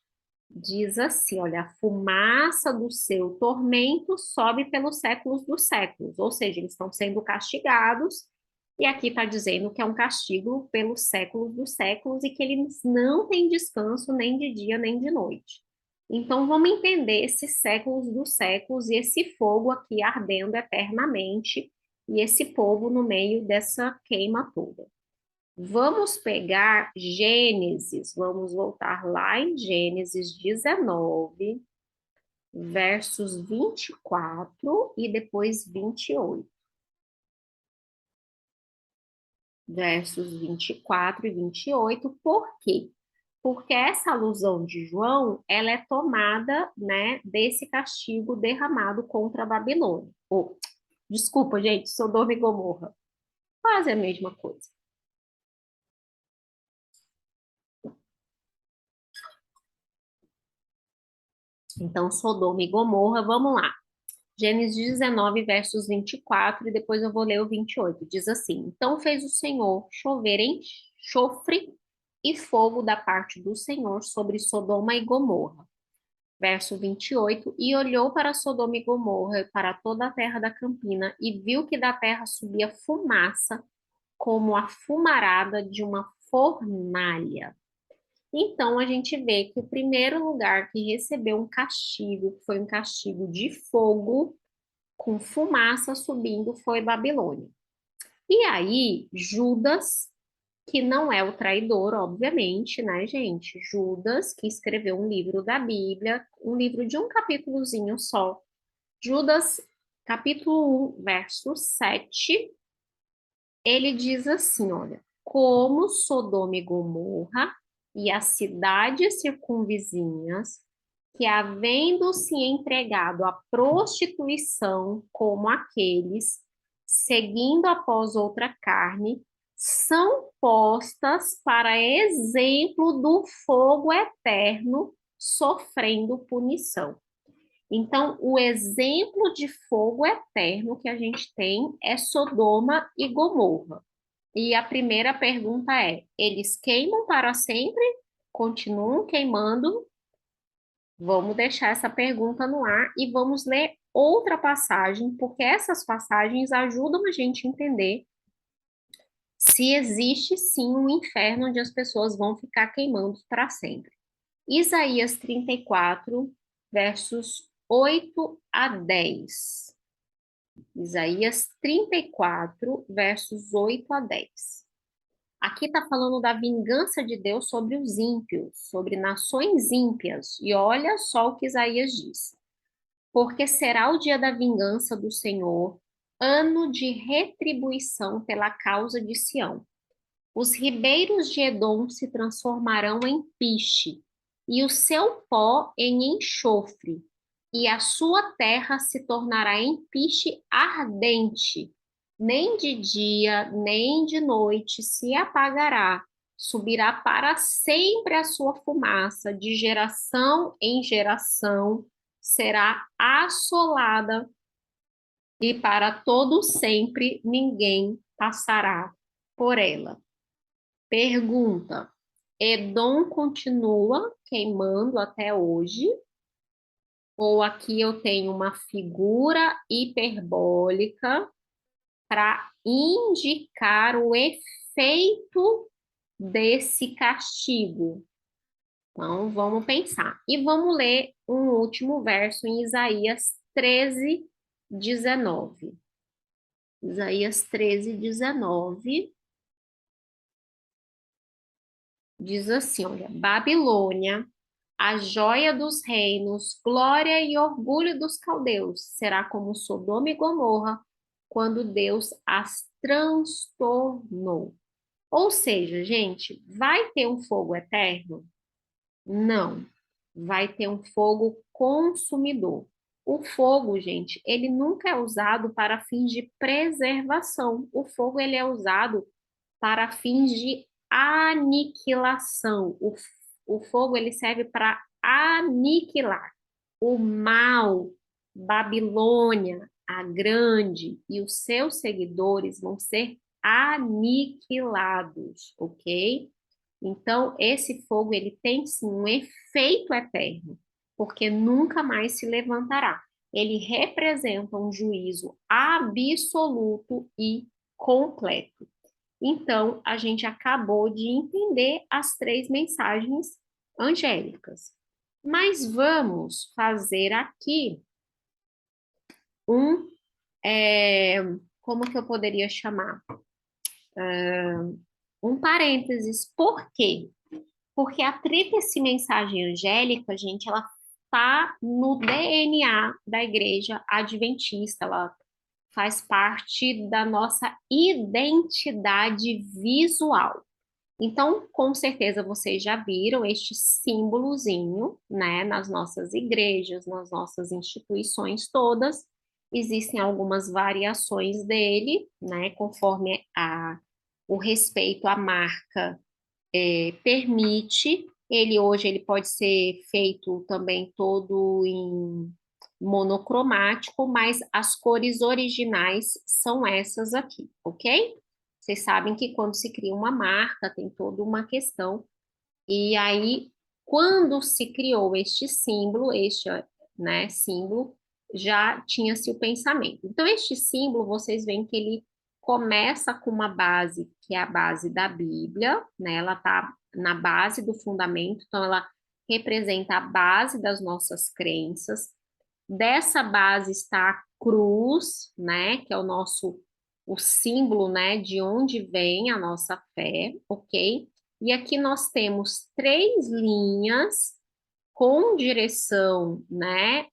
Speaker 1: diz assim: olha, a fumaça do seu tormento sobe pelos séculos dos séculos, ou seja, eles estão sendo castigados, e aqui está dizendo que é um castigo pelos séculos dos séculos e que eles não têm descanso nem de dia nem de noite. Então, vamos entender esses séculos dos séculos e esse fogo aqui ardendo eternamente e esse povo no meio dessa queima toda. Vamos pegar Gênesis, vamos voltar lá em Gênesis 19, versos 24 e depois 28. Versos 24 e 28, por quê? Porque essa alusão de João, ela é tomada, né, desse castigo derramado contra a Babilônia. Desculpa, gente, Sodoma e Gomorra. Quase a mesma coisa. Então, Sodoma e Gomorra, vamos lá. Gênesis 19, versos 24, e depois eu vou ler o 28. Diz assim: Então fez o Senhor chover enxofre e fogo da parte do Senhor sobre Sodoma e Gomorra. Verso 28, e olhou para Sodoma e Gomorra e para toda a terra da campina, e viu que da terra subia fumaça, como a fumarada de uma fornalha. Então, a gente vê que o primeiro lugar que recebeu um castigo, foi um castigo de fogo, com fumaça subindo, foi Babilônia. E aí, Judas, que não é o traidor, obviamente, né, gente? Judas, que escreveu um livro da Bíblia, um livro de um capítulozinho só. Judas, capítulo 1, verso 7, Ele diz assim, olha, como Sodoma e Gomorra e as cidades circunvizinhas, que havendo-se entregado à prostituição como aqueles, seguindo após outra carne, são postas para exemplo do fogo eterno, sofrendo punição. Então, o exemplo de fogo eterno que a gente tem é Sodoma e Gomorra. E a primeira pergunta é: eles queimam para sempre? Continuam queimando? Vamos deixar essa pergunta no ar e vamos ler outra passagem, porque essas passagens ajudam a gente a entender se existe sim um inferno onde as pessoas vão ficar queimando para sempre. Isaías 34, versos 8 a 10. Isaías 34, versos 8 a 10. Aqui está falando da vingança de Deus sobre os ímpios, sobre nações ímpias. E olha só o que Isaías diz. Porque será o dia da vingança do Senhor, ano de retribuição pela causa de Sião. Os ribeiros de Edom se transformarão em piche, e o seu pó em enxofre, e a sua terra se tornará em piche ardente. Nem de dia, nem de noite se apagará, subirá para sempre a sua fumaça, de geração em geração será assolada, e para todo sempre ninguém passará por ela. Pergunta: Edom continua queimando até hoje? Ou aqui eu tenho uma figura hiperbólica para indicar o efeito desse castigo? Então, vamos pensar. E vamos ler um último verso em Isaías 13, 19. Isaías 13, 19. Diz assim, olha, Babilônia, a joia dos reinos, glória e orgulho dos caldeus, será como Sodoma e Gomorra, quando Deus as transtornou. Ou seja, gente, vai ter um fogo eterno? Não. Vai ter um fogo consumidor. O fogo, gente, ele nunca é usado para fins de preservação. O fogo, ele é usado para fins de aniquilação. O fogo ele serve para aniquilar o mal. Babilônia, a grande, e os seus seguidores vão ser aniquilados, ok? Então, esse fogo ele tem sim um efeito eterno, porque nunca mais se levantará. Ele representa um juízo absoluto e completo. Então, a gente acabou de entender as três mensagens angélicas. Mas vamos fazer aqui um, é, como que eu poderia chamar? Um parênteses. Por quê? Porque a tríplice mensagem angélica, gente, ela está no DNA da igreja adventista, ela faz parte da nossa identidade visual. Então, com certeza vocês já viram este símbolozinho, né, nas nossas igrejas, nas nossas instituições todas. Existem algumas variações dele, né, conforme o respeito à marca permite. Ele hoje ele pode ser feito também todo em monocromático, mas as cores originais são essas aqui, ok? Vocês sabem que quando se cria uma marca, tem toda uma questão. E aí, quando se criou este, né, símbolo, já tinha-se o pensamento. Então, este símbolo, vocês veem que ele começa com uma base, que é a base da Bíblia, né? Ela está na base do fundamento, então ela representa a base das nossas crenças. Dessa base está a cruz, né, que é o símbolo, né, de onde vem a nossa fé, ok? E aqui nós temos três linhas com direção, né,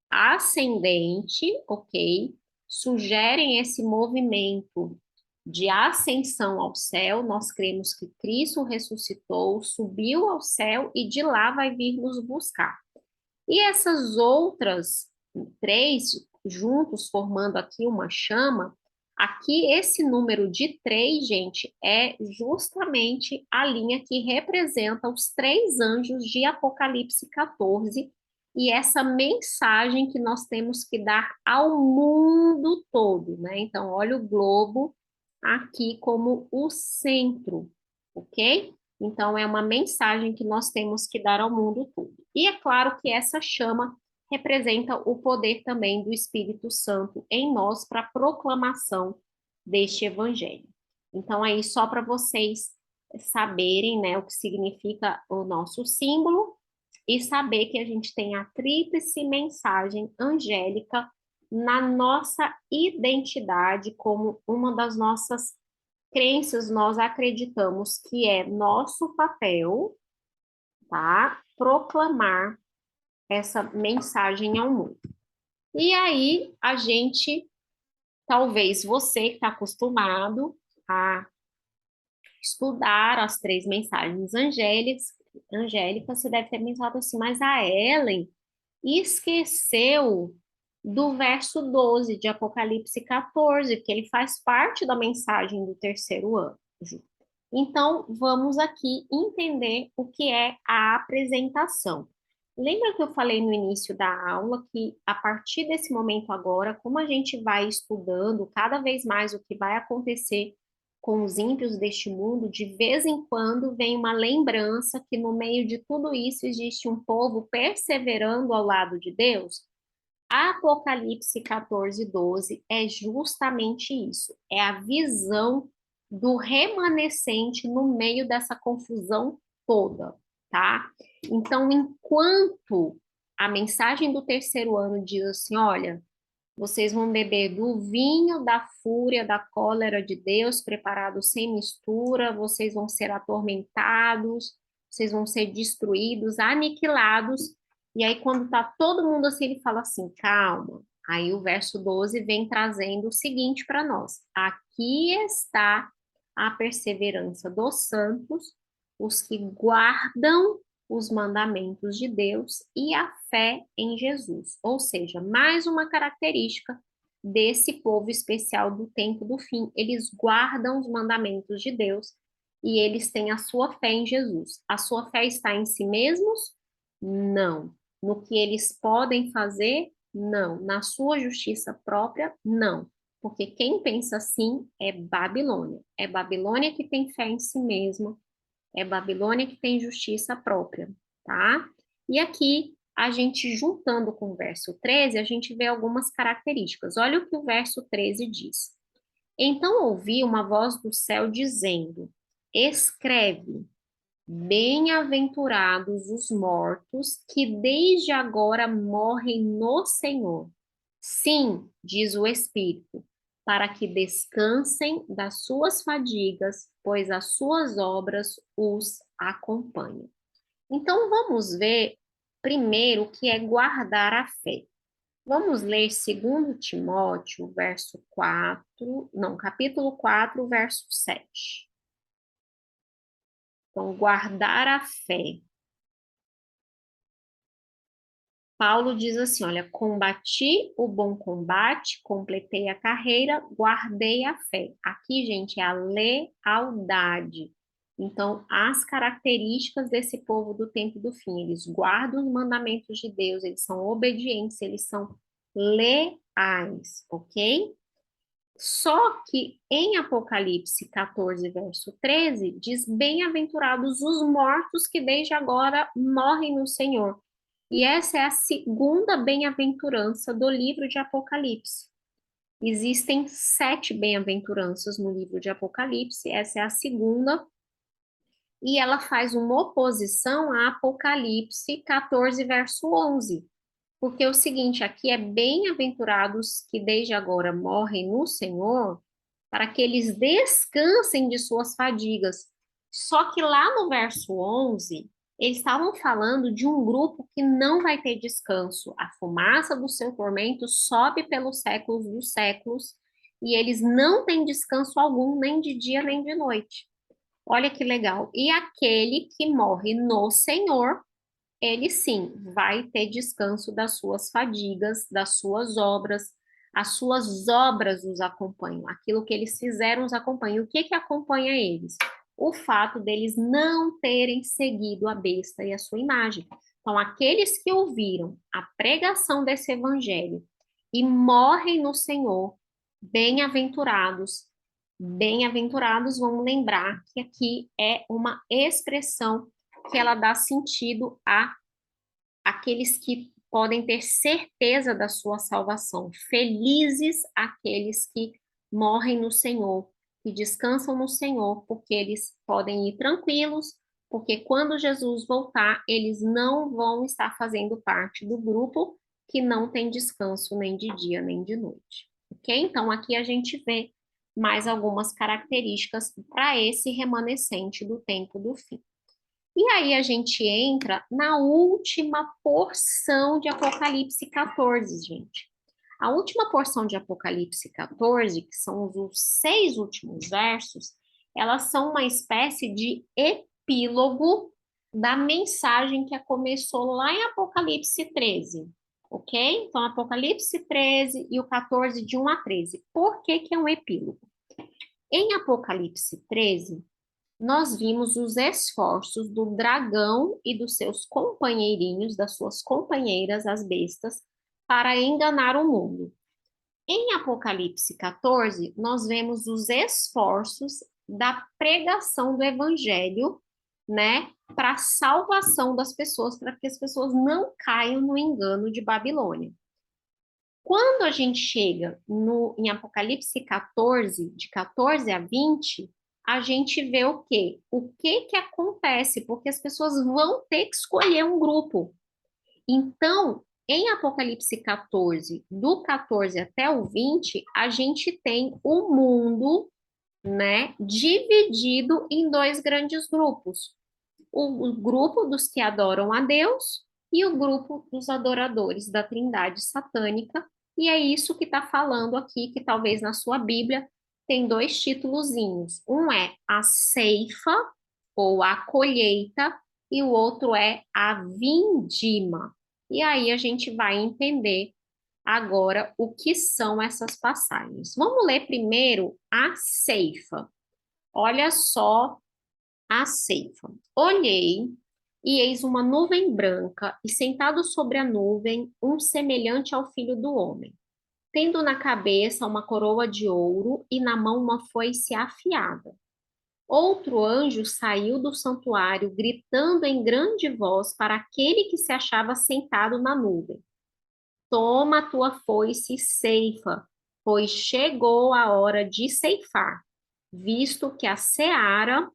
Speaker 1: ascendente, ok? Sugerem esse movimento de ascensão ao céu, nós cremos que Cristo ressuscitou, subiu ao céu e de lá vai vir nos buscar. E essas outras três, juntos, formando aqui uma chama, aqui esse número de três, gente, é justamente a linha que representa os três anjos de Apocalipse 14, e essa mensagem que nós temos que dar ao mundo todo, né? Então, olha o globo aqui como o centro, ok? Então, é uma mensagem que nós temos que dar ao mundo todo. E é claro que essa chama representa o poder também do Espírito Santo em nós para a proclamação deste evangelho. Então, aí, só para vocês saberem, né, o que significa o nosso símbolo e saber que a gente tem a tríplice mensagem angélica na nossa identidade como uma das nossas crenças, nós acreditamos que é nosso papel, tá? Proclamar essa mensagem ao mundo. E aí, a gente, talvez você que está acostumado a estudar as três mensagens angélicas, você deve ter pensado assim, mas a Ellen esqueceu do verso 12 de Apocalipse 14, porque ele faz parte da mensagem do terceiro anjo. Então, vamos aqui entender o que é a apresentação. Lembra que eu falei no início da aula que a partir desse momento agora, como a gente vai estudando cada vez mais o que vai acontecer com os ímpios deste mundo, de vez em quando vem uma lembrança que no meio de tudo isso existe um povo perseverando ao lado de Deus. Apocalipse 14, 12 é justamente isso, é a visão do remanescente no meio dessa confusão toda, tá? Então, enquanto a mensagem do terceiro ano diz assim, olha, vocês vão beber do vinho da fúria, da cólera de Deus, preparado sem mistura, vocês vão ser atormentados, vocês vão ser destruídos, aniquilados. E aí, quando tá todo mundo assim, ele fala assim, calma. Aí o verso 12 vem trazendo o seguinte para nós: aqui está a perseverança dos santos, os que guardam os mandamentos de Deus e a fé em Jesus. Ou seja, mais uma característica desse povo especial do tempo do fim. Eles guardam os mandamentos de Deus e eles têm a sua fé em Jesus. A sua fé está em si mesmos? Não. No que eles podem fazer? Não. Na sua justiça própria? Não. Porque quem pensa assim é Babilônia. É Babilônia que tem fé em si mesma, é Babilônia que tem justiça própria, tá? E aqui, a gente juntando com o verso 13, a gente vê algumas características. Olha o que o verso 13 diz. Então ouvi uma voz do céu dizendo: escreve, bem-aventurados os mortos que desde agora morrem no Senhor. Sim, diz o Espírito, para que descansem das suas fadigas, pois as suas obras os acompanham. Então vamos ver primeiro o que é guardar a fé. Vamos ler 2 Timóteo, verso 4, não, capítulo 4, verso 7. Então, guardar a fé. Paulo diz assim, olha, combati o bom combate, completei a carreira, guardei a fé. Aqui, gente, é a lealdade. Então, as características desse povo do tempo do fim, eles guardam os mandamentos de Deus, eles são obedientes, eles são leais, ok? Só que em Apocalipse 14, verso 13, diz: bem-aventurados os mortos que desde agora morrem no Senhor. E essa é a segunda bem-aventurança do livro de Apocalipse. Existem 7 bem-aventuranças no livro de Apocalipse, essa é a segunda, e ela faz uma oposição a Apocalipse 14, verso 11. Porque é o seguinte, aqui é bem-aventurados que desde agora morrem no Senhor, para que eles descansem de suas fadigas. Só que lá no verso 11, eles estavam falando de um grupo que não vai ter descanso. A fumaça do seu tormento sobe pelos séculos dos séculos, e eles não têm descanso algum, nem de dia nem de noite. Olha que legal. E aquele que morre no Senhor, ele sim vai ter descanso das suas fadigas, das suas obras. As suas obras os acompanham. Aquilo que eles fizeram os acompanha. O que que acompanha eles? O fato deles não terem seguido a besta e a sua imagem. Então, aqueles que ouviram a pregação desse evangelho e morrem no Senhor, bem-aventurados. Bem-aventurados, vamos lembrar que aqui é uma expressão que ela dá sentido a aqueles que podem ter certeza da sua salvação. Felizes aqueles que morrem no Senhor, que descansam no Senhor, porque eles podem ir tranquilos, porque quando Jesus voltar, eles não vão estar fazendo parte do grupo que não tem descanso nem de dia nem de noite. Ok? Então, aqui a gente vê mais algumas características para esse remanescente do tempo do fim. E aí a gente entra na última porção de Apocalipse 14, gente. A última porção de Apocalipse 14, que são os 6 últimos versos, elas são uma espécie de epílogo da mensagem que começou lá em Apocalipse 13, ok? Então, Apocalipse 13 e o 14, de 1 a 13. Por que que é um epílogo? Em Apocalipse 13, nós vimos os esforços do dragão e dos seus companheirinhos, das suas companheiras, as bestas, para enganar o mundo. Em Apocalipse 14, nós vemos os esforços da pregação do evangelho, né, para a salvação das pessoas, para que as pessoas não caiam no engano de Babilônia. Quando a gente chega em Apocalipse 14, de 14 a 20, a gente vê o quê? O que que acontece? Porque as pessoas vão ter que escolher um grupo. Então, em Apocalipse 14, do 14 até o 20, a gente tem o mundo, né, dividido em dois grandes grupos. O grupo dos que adoram a Deus e o grupo dos adoradores da Trindade satânica. E é isso que está falando aqui, que talvez na sua Bíblia tem dois títulozinhos. Um é a ceifa ou a colheita e o outro é a vindima. E aí a gente vai entender agora o que são essas passagens. Vamos ler primeiro a ceifa. Olha só a ceifa. Olhei, e eis uma nuvem branca, e sentado sobre a nuvem, um semelhante ao filho do homem, tendo na cabeça uma coroa de ouro e na mão uma foice afiada. Outro anjo saiu do santuário, gritando em grande voz para aquele que se achava sentado na nuvem: Toma a tua foice e ceifa, pois chegou a hora de ceifar, visto que a seara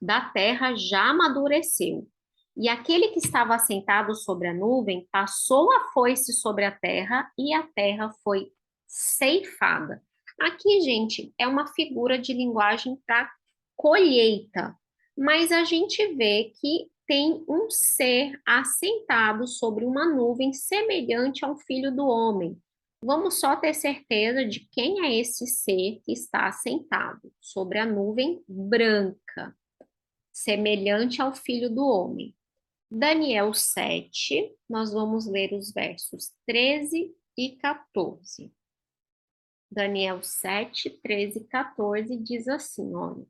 Speaker 1: da terra já amadureceu. E aquele que estava assentado sobre a nuvem passou a foice sobre a terra e a terra foi ceifada. Aqui, gente, é uma figura de linguagem para colheita, mas a gente vê que tem um ser assentado sobre uma nuvem semelhante ao filho do homem. Vamos só ter certeza de quem é esse ser que está assentado sobre a nuvem branca, semelhante ao filho do homem. Daniel 7, nós vamos ler os versos 13 e 14. Daniel 7, 13 e 14 diz assim, olha: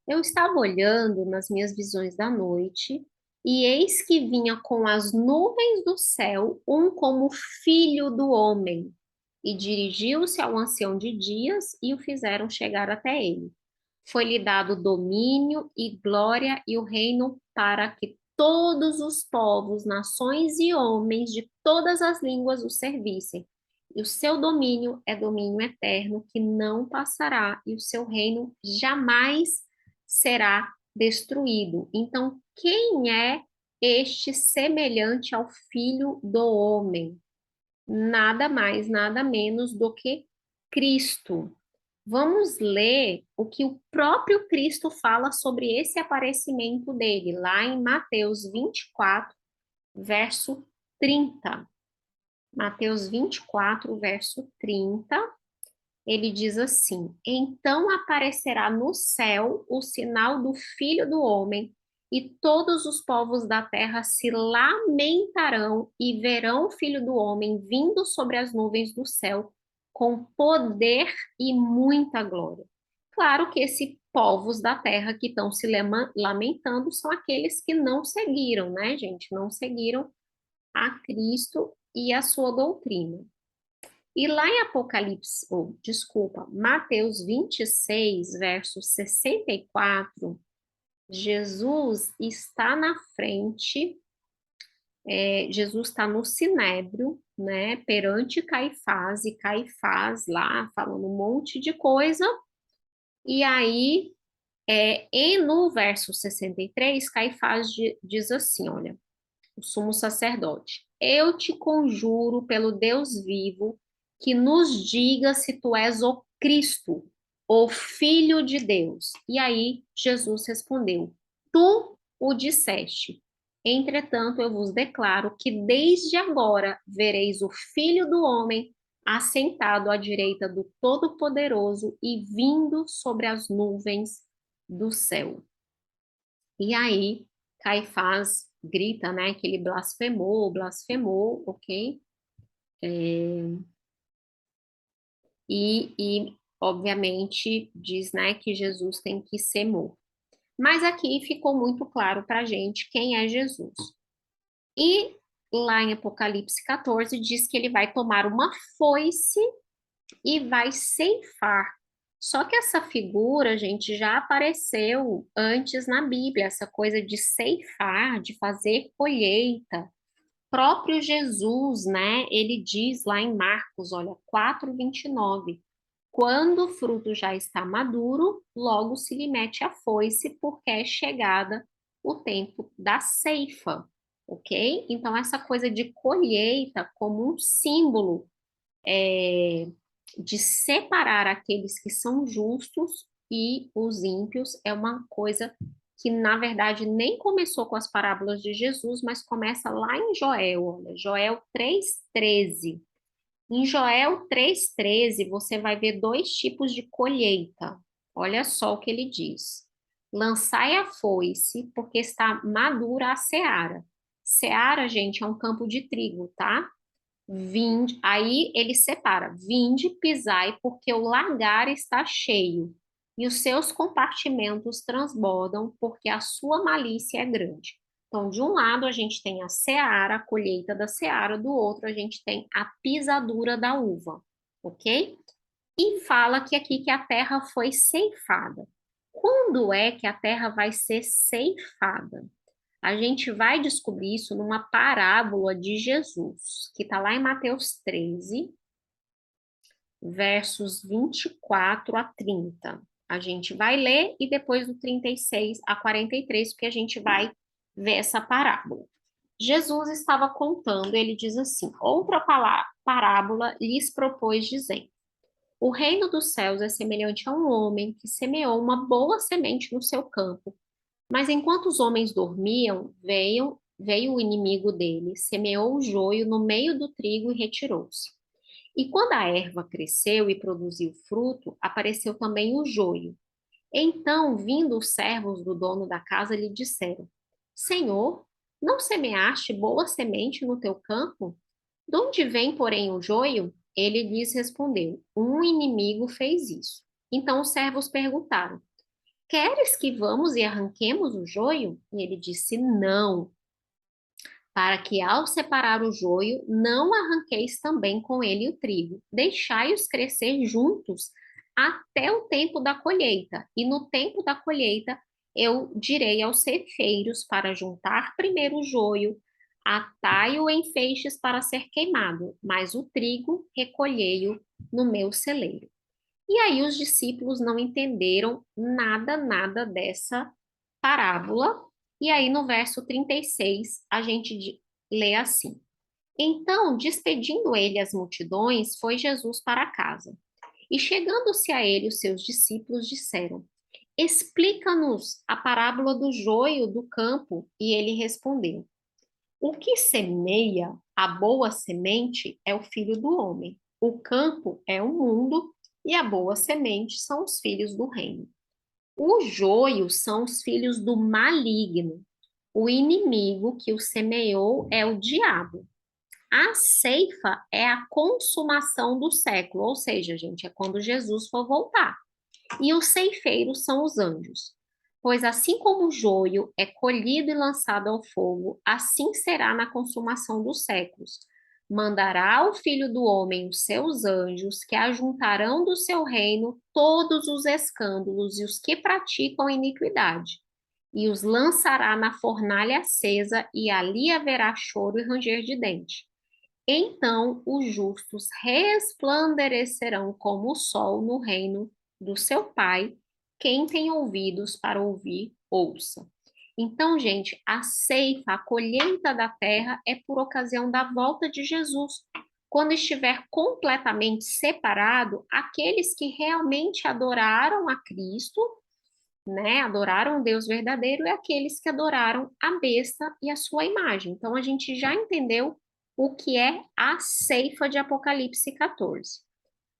Speaker 1: Eu estava olhando nas minhas visões da noite, e eis que vinha com as nuvens do céu um como filho do homem, e dirigiu-se ao ancião de dias e o fizeram chegar até ele. Foi-lhe dado domínio e glória e o reino para que todos os povos, nações e homens de todas as línguas o servissem. E o seu domínio é domínio eterno que não passará e o seu reino jamais será destruído. Então, quem é este semelhante ao Filho do Homem? Nada mais, nada menos do que Cristo. Vamos ler o que o próprio Cristo fala sobre esse aparecimento dele, lá em Mateus 24, verso 30. Mateus 24, verso 30. ele diz assim: então aparecerá no céu o sinal do Filho do Homem, e todos os povos da terra se lamentarão e verão o Filho do Homem vindo sobre as nuvens do céu com poder e muita glória. Claro que esses povos da terra que estão se lamentando são aqueles que não seguiram, né, gente? Não seguiram a Cristo e a sua doutrina. E lá em Apocalipse, desculpa, Mateus 26, verso 64, Jesus está na frente, Jesus está no sinédrio, né, perante Caifás, e Caifás lá falando um monte de coisa, e aí, e no verso 63, Caifás diz assim, olha, o sumo sacerdote, eu te conjuro pelo Deus vivo, que nos diga se tu és o Cristo, o Filho de Deus. E aí Jesus respondeu, tu o disseste. Entretanto, eu vos declaro que desde agora vereis o Filho do Homem assentado à direita do Todo-Poderoso e vindo sobre as nuvens do céu. E aí, Caifás grita, né, que ele blasfemou, blasfemou, ok? Obviamente, diz, né, que Jesus tem que ser morto. Mas aqui ficou muito claro para a gente quem é Jesus. E lá em Apocalipse 14 diz que ele vai tomar uma foice e vai ceifar. Só que essa figura, gente, já apareceu antes na Bíblia, essa coisa de ceifar, de fazer colheita. Próprio Jesus, né? Ele diz lá em Marcos, olha, 4:29, quando o fruto já está maduro, logo se lhe mete a foice, porque é chegada o tempo da ceifa, ok? Então, essa coisa de colheita como um símbolo de separar aqueles que são justos e os ímpios é uma coisa que, na verdade, nem começou com as parábolas de Jesus, mas começa lá em Joel, olha, Joel 3:13. Em Joel 3:13, você vai ver dois tipos de colheita. Olha só o que ele diz. Lançai a foice, porque está madura a seara. Seara, gente, é um campo de trigo, tá? Vinde, aí ele separa, vinde, pisai, porque o lagar está cheio, e os seus compartimentos transbordam, porque a sua malícia é grande. Então, de um lado, a gente tem a seara, a colheita da seara, do outro, a gente tem a pisadura da uva, ok? E fala que aqui que a terra foi ceifada. Quando é que a terra vai ser ceifada? A gente vai descobrir isso numa parábola de Jesus, que está lá em Mateus 13, versos 24 a 30. A gente vai ler e depois do 36 a 43, porque a gente vai ver essa parábola. Jesus estava contando, ele diz assim: outra parábola lhes propôs, dizendo: o reino dos céus é semelhante a um homem que semeou uma boa semente no seu campo. Mas enquanto os homens dormiam, veio o inimigo dele, semeou o joio no meio do trigo e retirou-se. E quando a erva cresceu e produziu fruto, apareceu também o joio. Então, vindo os servos do dono da casa, lhe disseram: Senhor, não semeaste boa semente no teu campo? De onde vem, porém, o joio? Ele lhes respondeu: um inimigo fez isso. Então os servos perguntaram: queres que vamos e arranquemos o joio? E ele disse: não, para que ao separar o joio, não arranqueis também com ele o trigo. Deixai-os crescer juntos até o tempo da colheita. E no tempo da colheita, eu direi aos ceifeiros para juntar primeiro o joio, atai-o em feixes para ser queimado, mas o trigo recolhei-o no meu celeiro. E aí os discípulos não entenderam nada dessa parábola. E aí no verso 36 a gente lê assim: então, despedindo ele as multidões, foi Jesus para casa. E chegando-se a ele, os seus discípulos disseram: explica-nos a parábola do joio do campo. E ele respondeu: o que semeia a boa semente é o filho do homem. O campo é o mundo e a boa semente são os filhos do reino. O joio são os filhos do maligno. O inimigo que o semeou é o diabo. A ceifa é a consumação do século, ou seja, gente, é quando Jesus for voltar. E os ceifeiros são os anjos. Pois assim como o joio é colhido e lançado ao fogo, assim será na consumação dos séculos. Mandará o Filho do Homem os seus anjos, que ajuntarão do seu reino todos os escândalos e os que praticam iniquidade, e os lançará na fornalha acesa, e ali haverá choro e ranger de dente. Então os justos resplandecerão como o sol no reino do seu Pai. Quem tem ouvidos para ouvir, ouça. Então, gente, a ceifa, a colheita da terra é por ocasião da volta de Jesus. Quando estiver completamente separado, aqueles que realmente adoraram a Cristo, né, adoraram o Deus verdadeiro, e aqueles que adoraram a besta e a sua imagem. Então, a gente já entendeu o que é a ceifa de Apocalipse 14.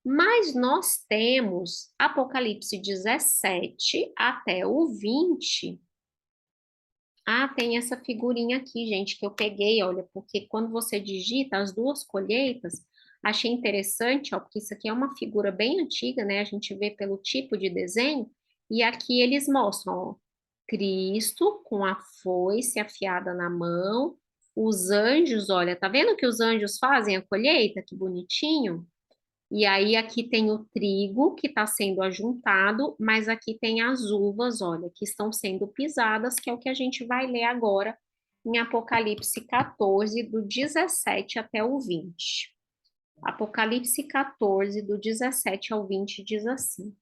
Speaker 1: Mas nós temos Apocalipse 17 até o 20. Ah, tem essa figurinha aqui, gente, que eu peguei, olha, porque quando você digita as duas colheitas, achei interessante, ó, porque isso aqui é uma figura bem antiga, né? A gente vê pelo tipo de desenho, e aqui eles mostram, ó, Cristo com a foice afiada na mão, os anjos, olha, tá vendo que os anjos fazem a colheita? Que bonitinho. E aí aqui tem o trigo que está sendo ajuntado, mas aqui tem as uvas, olha, que estão sendo pisadas, que é o que a gente vai ler agora em Apocalipse 14, do 17 até o 20. Apocalipse 14, do 17 ao 20, diz assim: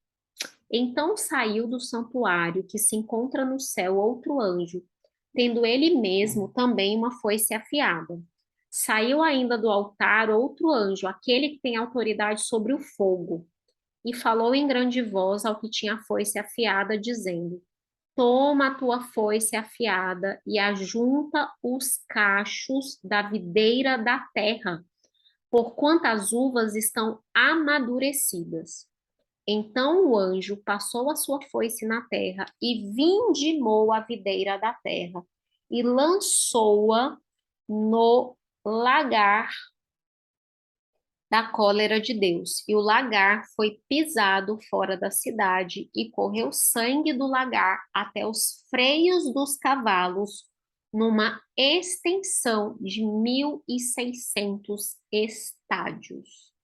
Speaker 1: Então saiu do santuário que se encontra no céu outro anjo, tendo ele mesmo também uma foice afiada. Saiu ainda do altar outro anjo, aquele que tem autoridade sobre o fogo, e falou em grande voz ao que tinha a foice afiada, dizendo: Toma a tua foice afiada e ajunta os cachos da videira da terra, porquanto as uvas estão amadurecidas. Então o anjo passou a sua foice na terra e vindimou a videira da terra e lançou-a no lagar da cólera de Deus. E o lagar foi pisado fora da cidade e correu sangue do lagar até os freios dos cavalos, numa extensão de 1.600 estádios.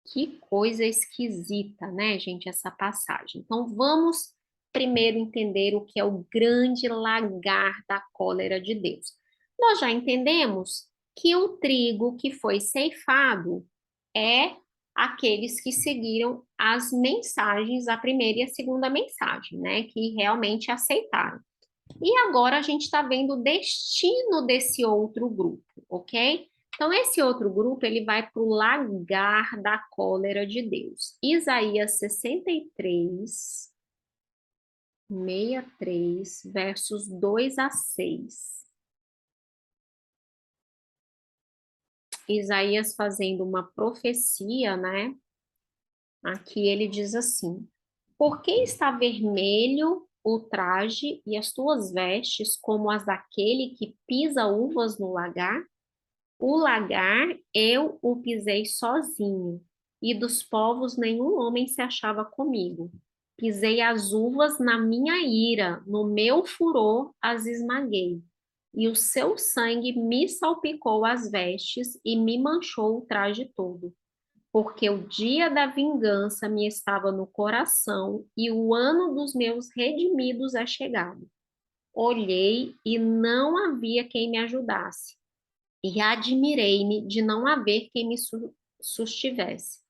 Speaker 1: Que coisa esquisita, né, gente, essa passagem. Então, vamos primeiro entender o que é o grande lagar da cólera de Deus. Nós já entendemos que o trigo que foi ceifado é aqueles que seguiram as mensagens, a primeira e a segunda mensagem, né, que realmente aceitaram. E agora a gente está vendo o destino desse outro grupo, ok? Então, esse outro grupo, ele vai para o lagar da cólera de Deus. Isaías 63, 63, versos 2 a 6. Isaías fazendo uma profecia, né? Aqui ele diz assim: Por que está vermelho o traje e as tuas vestes como as daquele que pisa uvas no lagar? O lagar eu o pisei sozinho, e dos povos nenhum homem se achava comigo. Pisei as uvas na minha ira, no meu furor as esmaguei, e o seu sangue me salpicou as vestes e me manchou o traje todo. Porque o dia da vingança me estava no coração, e o ano dos meus redimidos é chegado. Olhei e não havia quem me ajudasse e admirei-me de não haver quem me sustivesse,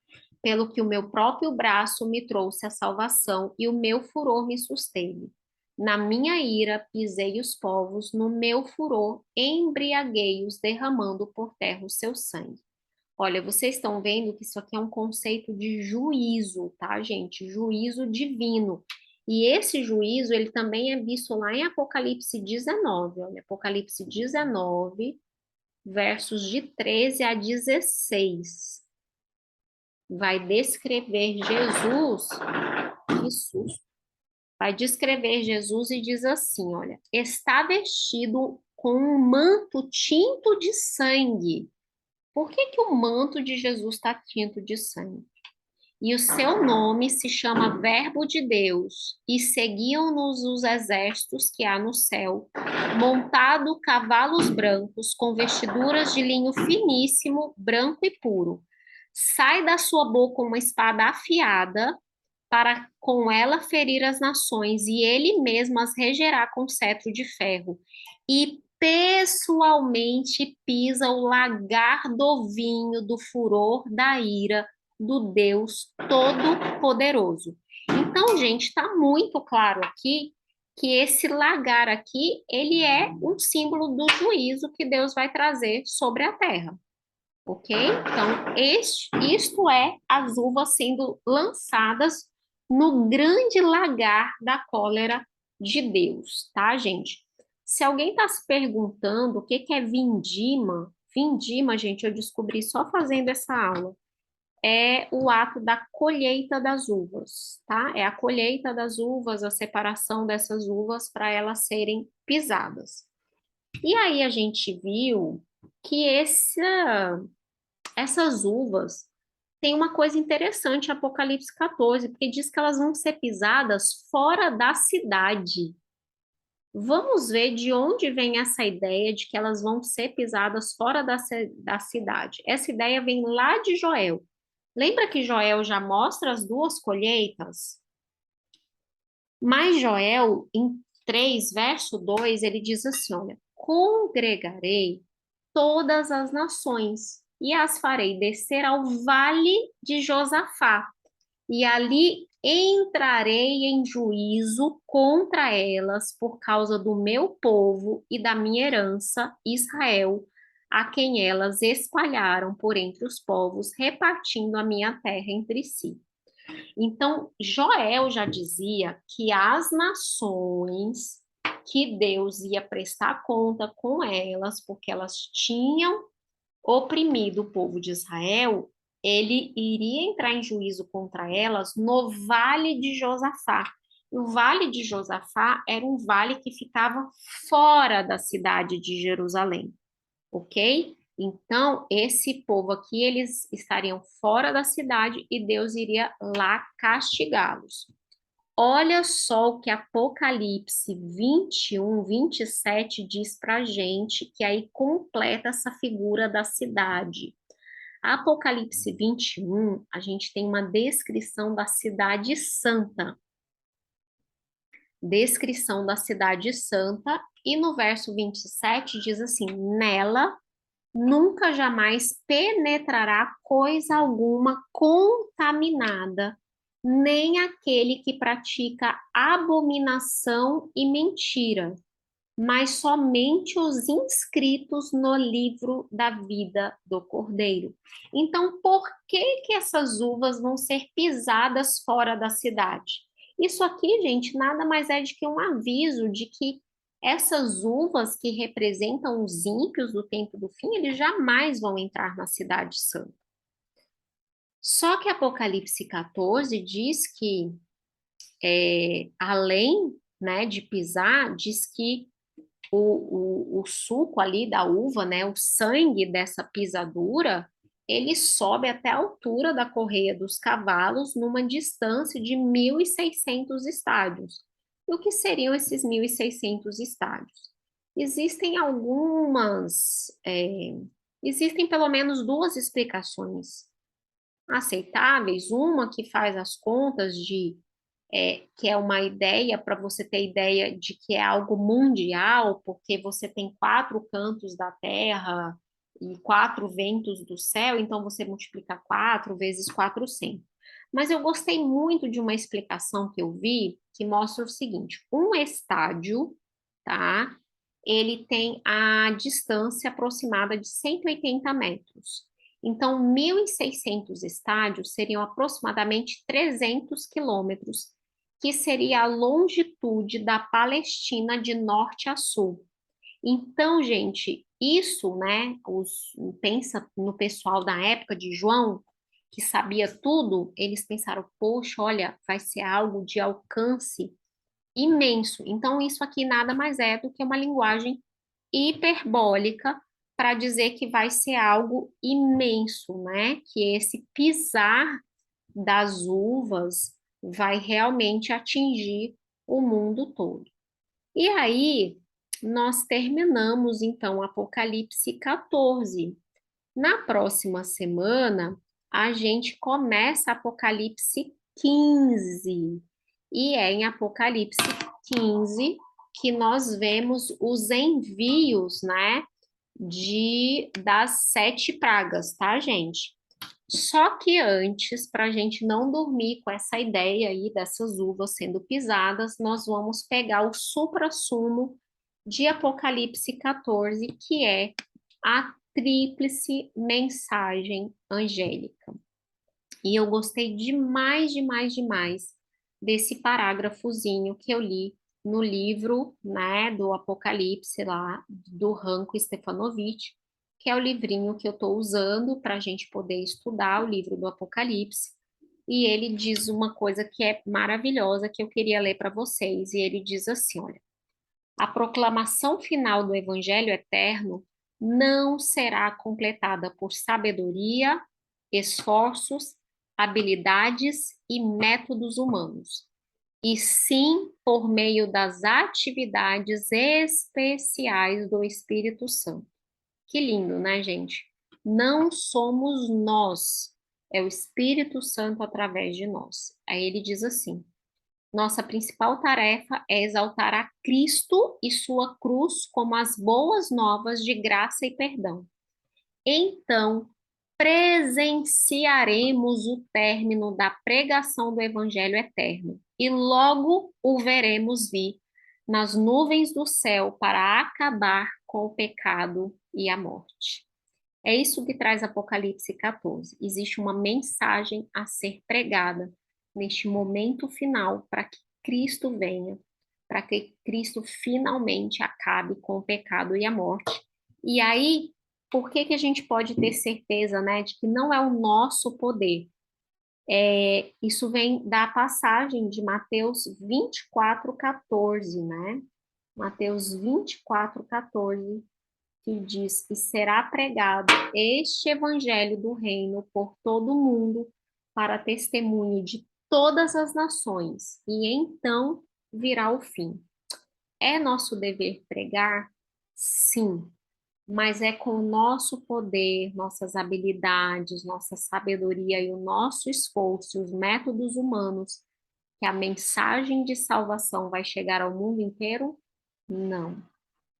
Speaker 1: pelo que o meu próprio braço me trouxe a salvação e o meu furor me susteve. Na minha ira pisei os povos, no meu furor embriaguei-os, derramando por terra o seu sangue. Olha, vocês estão vendo que isso aqui é um conceito de juízo, tá, gente? Juízo divino. E esse juízo, ele também é visto lá em Apocalipse 19. Olha, Apocalipse 19, versos de 13 a 16. vai descrever Jesus, que susto, vai descrever Jesus e diz assim, olha, está vestido com um manto tinto de sangue. Por que que o manto de Jesus está tinto de sangue? E o seu nome se chama Verbo de Deus, e seguiam-nos os exércitos que há no céu, montado cavalos brancos, com vestiduras de linho finíssimo, branco e puro. Sai da sua boca uma espada afiada, para com ela ferir as nações, e ele mesmo as regerá com cetro de ferro. E pessoalmente pisa o lagar do vinho do furor da ira do Deus Todo-Poderoso. Então, gente, está muito claro aqui que esse lagar aqui, ele é um símbolo do juízo que Deus vai trazer sobre a terra, ok? Então, isto é as uvas sendo lançadas no grande lagar da cólera de Deus, tá, gente? Se alguém está se perguntando o que que é vindima, vindima, gente, eu descobri só fazendo essa aula, é o ato da colheita das uvas, tá? É a colheita das uvas, a separação dessas uvas para elas serem pisadas. E aí a gente viu que essas uvas têm uma coisa interessante, Apocalipse 14, porque diz que elas vão ser pisadas fora da cidade. Vamos ver de onde vem essa ideia de que elas vão ser pisadas fora da cidade. Essa ideia vem lá de Joel. Lembra que Joel já mostra as duas colheitas? Mas Joel, em 3, verso 2, ele diz assim, olha, congregarei todas as nações e as farei descer ao vale de Josafá, e ali entrarei em juízo contra elas por causa do meu povo e da minha herança, Israel, a quem elas espalharam por entre os povos, repartindo a minha terra entre si. Então, Joel já dizia que as nações que Deus ia prestar conta com elas, porque elas tinham oprimido o povo de Israel, ele iria entrar em juízo contra elas no Vale de Josafá. O Vale de Josafá era um vale que ficava fora da cidade de Jerusalém, ok? Então, esse povo aqui, eles estariam fora da cidade e Deus iria lá castigá-los. Olha só o que Apocalipse 21, 27 diz para gente, que aí completa essa figura da cidade. Apocalipse 21, a gente tem uma descrição da cidade santa. Descrição da cidade santa, e no verso 27 diz assim: nela nunca jamais penetrará coisa alguma contaminada, nem aquele que pratica abominação e mentira, mas somente os inscritos no livro da vida do Cordeiro. Então, por que que essas uvas vão ser pisadas fora da cidade? Isso aqui, gente, nada mais é de que um aviso de que essas uvas que representam os ímpios do tempo do fim, eles jamais vão entrar na cidade santa. Só que Apocalipse 14 diz que, além, né, de pisar, diz que o suco ali da uva, né, o sangue dessa pisadura, ele sobe até a altura da correia dos cavalos numa distância de 1.600 estádios. E o que seriam esses 1.600 estádios? Existem existem pelo menos duas explicações aceitáveis, uma que faz as contas que é uma ideia para você ter ideia de que é algo mundial, porque você tem 4 cantos da Terra e 4 ventos do céu, então você multiplica 4 vezes 400. Mas eu gostei muito de uma explicação que eu vi que mostra o seguinte: um estádio, tá? Ele tem a distância aproximada de 180 metros. Então, 1.600 estádios seriam aproximadamente 300 quilômetros, que seria a longitude da Palestina de norte a sul. Então, gente, isso, né, pensa no pessoal da época de João, que sabia tudo, eles pensaram, poxa, olha, vai ser algo de alcance imenso. Então, isso aqui nada mais é do que uma linguagem hiperbólica para dizer que vai ser algo imenso, né? Que esse pisar das uvas vai realmente atingir o mundo todo. E aí, nós terminamos então Apocalipse 14. Na próxima semana, a gente começa Apocalipse 15. E é em Apocalipse 15 que nós vemos os envios, né, das 7 pragas, tá, gente? Só que antes, para a gente não dormir com essa ideia aí dessas uvas sendo pisadas, nós vamos pegar o suprassumo de Apocalipse 14, que é a tríplice mensagem angélica. E eu gostei demais, demais, demais desse parágrafozinho que eu li no livro, né, do Apocalipse lá, do Ranko Stefanovic, que é o livrinho que eu estou usando para a gente poder estudar o livro do Apocalipse. E ele diz uma coisa que é maravilhosa, que eu queria ler para vocês. E ele diz assim, olha, a proclamação final do Evangelho eterno não será completada por sabedoria, esforços, habilidades e métodos humanos, e sim por meio das atividades especiais do Espírito Santo. Que lindo, né, gente? Não somos nós, é o Espírito Santo através de nós. Aí ele diz assim: nossa principal tarefa é exaltar a Cristo e sua cruz como as boas novas de graça e perdão. Então, presenciaremos o término da pregação do Evangelho eterno e logo o veremos vir nas nuvens do céu para acabar com o pecado e a morte. É isso que traz Apocalipse 14. Existe uma mensagem a ser pregada neste momento final para que Cristo venha, para que Cristo finalmente acabe com o pecado e a morte. E aí, por que que a gente pode ter certeza, né, de que não é o nosso poder? Isso vem da passagem de Mateus 24:14, né? Mateus 24:14, que diz que será pregado este evangelho do reino por todo o mundo para testemunho de todas as nações, e então virá o fim. É nosso dever pregar? Sim, mas é com o nosso poder, nossas habilidades, nossa sabedoria e o nosso esforço, os métodos humanos, que a mensagem de salvação vai chegar ao mundo inteiro? Não.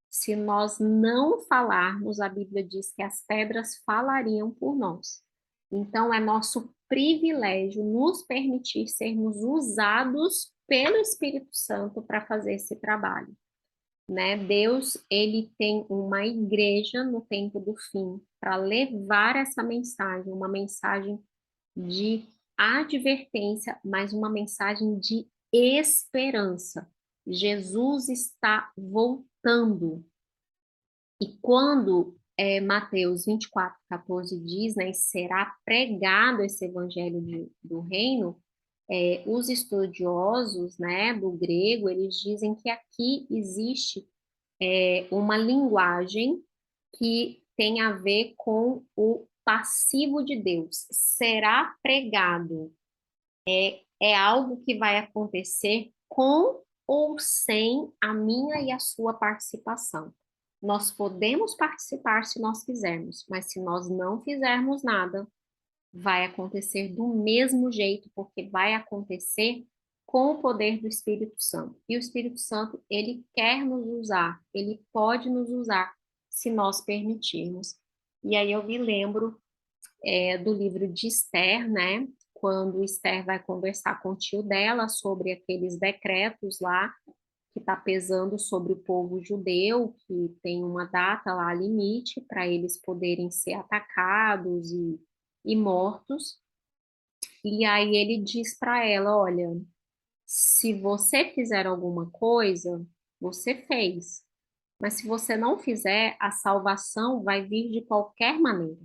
Speaker 1: Se nós não falarmos, a Bíblia diz que as pedras falariam por nós. Então, é nosso privilégio nos permitir sermos usados pelo Espírito Santo para fazer esse trabalho, né? Deus, ele tem uma igreja no tempo do fim para levar essa mensagem, uma mensagem de advertência, mas uma mensagem de esperança. Jesus está voltando. E quando Mateus 24:14 diz, né, será pregado esse evangelho do reino, os estudiosos, né, do grego, eles dizem que aqui existe uma linguagem que tem a ver com o passivo de Deus. Será pregado. É algo que vai acontecer com ou sem a minha e a sua participação. Nós podemos participar se nós quisermos, mas se nós não fizermos nada, vai acontecer do mesmo jeito, porque vai acontecer com o poder do Espírito Santo. E o Espírito Santo, ele quer nos usar, ele pode nos usar se nós permitirmos. E aí eu me lembro do livro de Esther, né? Quando Esther vai conversar com o tio dela sobre aqueles decretos lá que está pesando sobre o povo judeu, que tem uma data lá limite para eles poderem ser atacados e mortos. E aí ele diz para ela, olha, se você fizer alguma coisa, você fez. Mas se você não fizer, a salvação vai vir de qualquer maneira.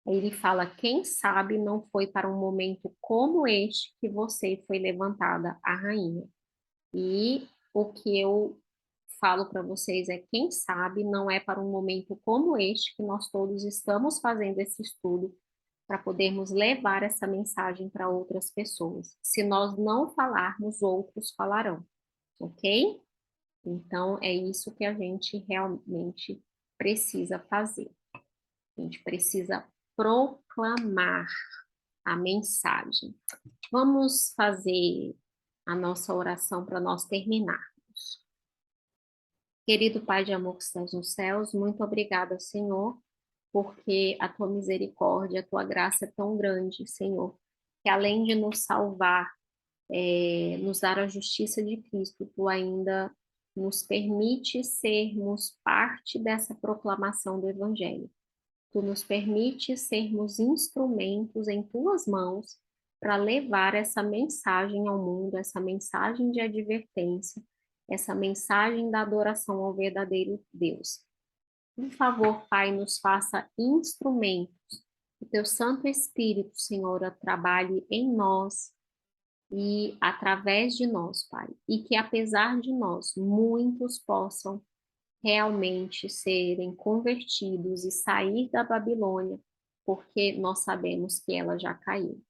Speaker 1: Ele fala: quem sabe não foi para um momento como este que você foi levantada a rainha. E o que eu falo para vocês é: quem sabe não é para um momento como este que nós todos estamos fazendo esse estudo para podermos levar essa mensagem para outras pessoas. Se nós não falarmos, outros falarão, ok? Então, é isso que a gente realmente precisa fazer. A gente precisa proclamar a mensagem. Vamos fazer a nossa oração para nós terminarmos. Querido Pai de amor que estás nos céus, muito obrigada, Senhor, porque a tua misericórdia, a tua graça é tão grande, Senhor, que além de nos salvar, nos dar a justiça de Cristo, tu ainda nos permite sermos parte dessa proclamação do Evangelho. Tu nos permite sermos instrumentos em tuas mãos para levar essa mensagem ao mundo, essa mensagem de advertência, essa mensagem da adoração ao verdadeiro Deus. Por favor, Pai, nos faça instrumentos. O teu Santo Espírito, Senhor, trabalhe em nós e através de nós, Pai. E que apesar de nós, muitos possam realmente serem convertidos e sair da Babilônia, porque nós sabemos que ela já caiu.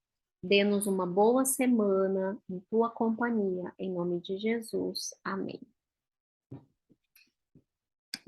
Speaker 1: Dê-nos uma boa semana em tua companhia, em nome de Jesus. Amém.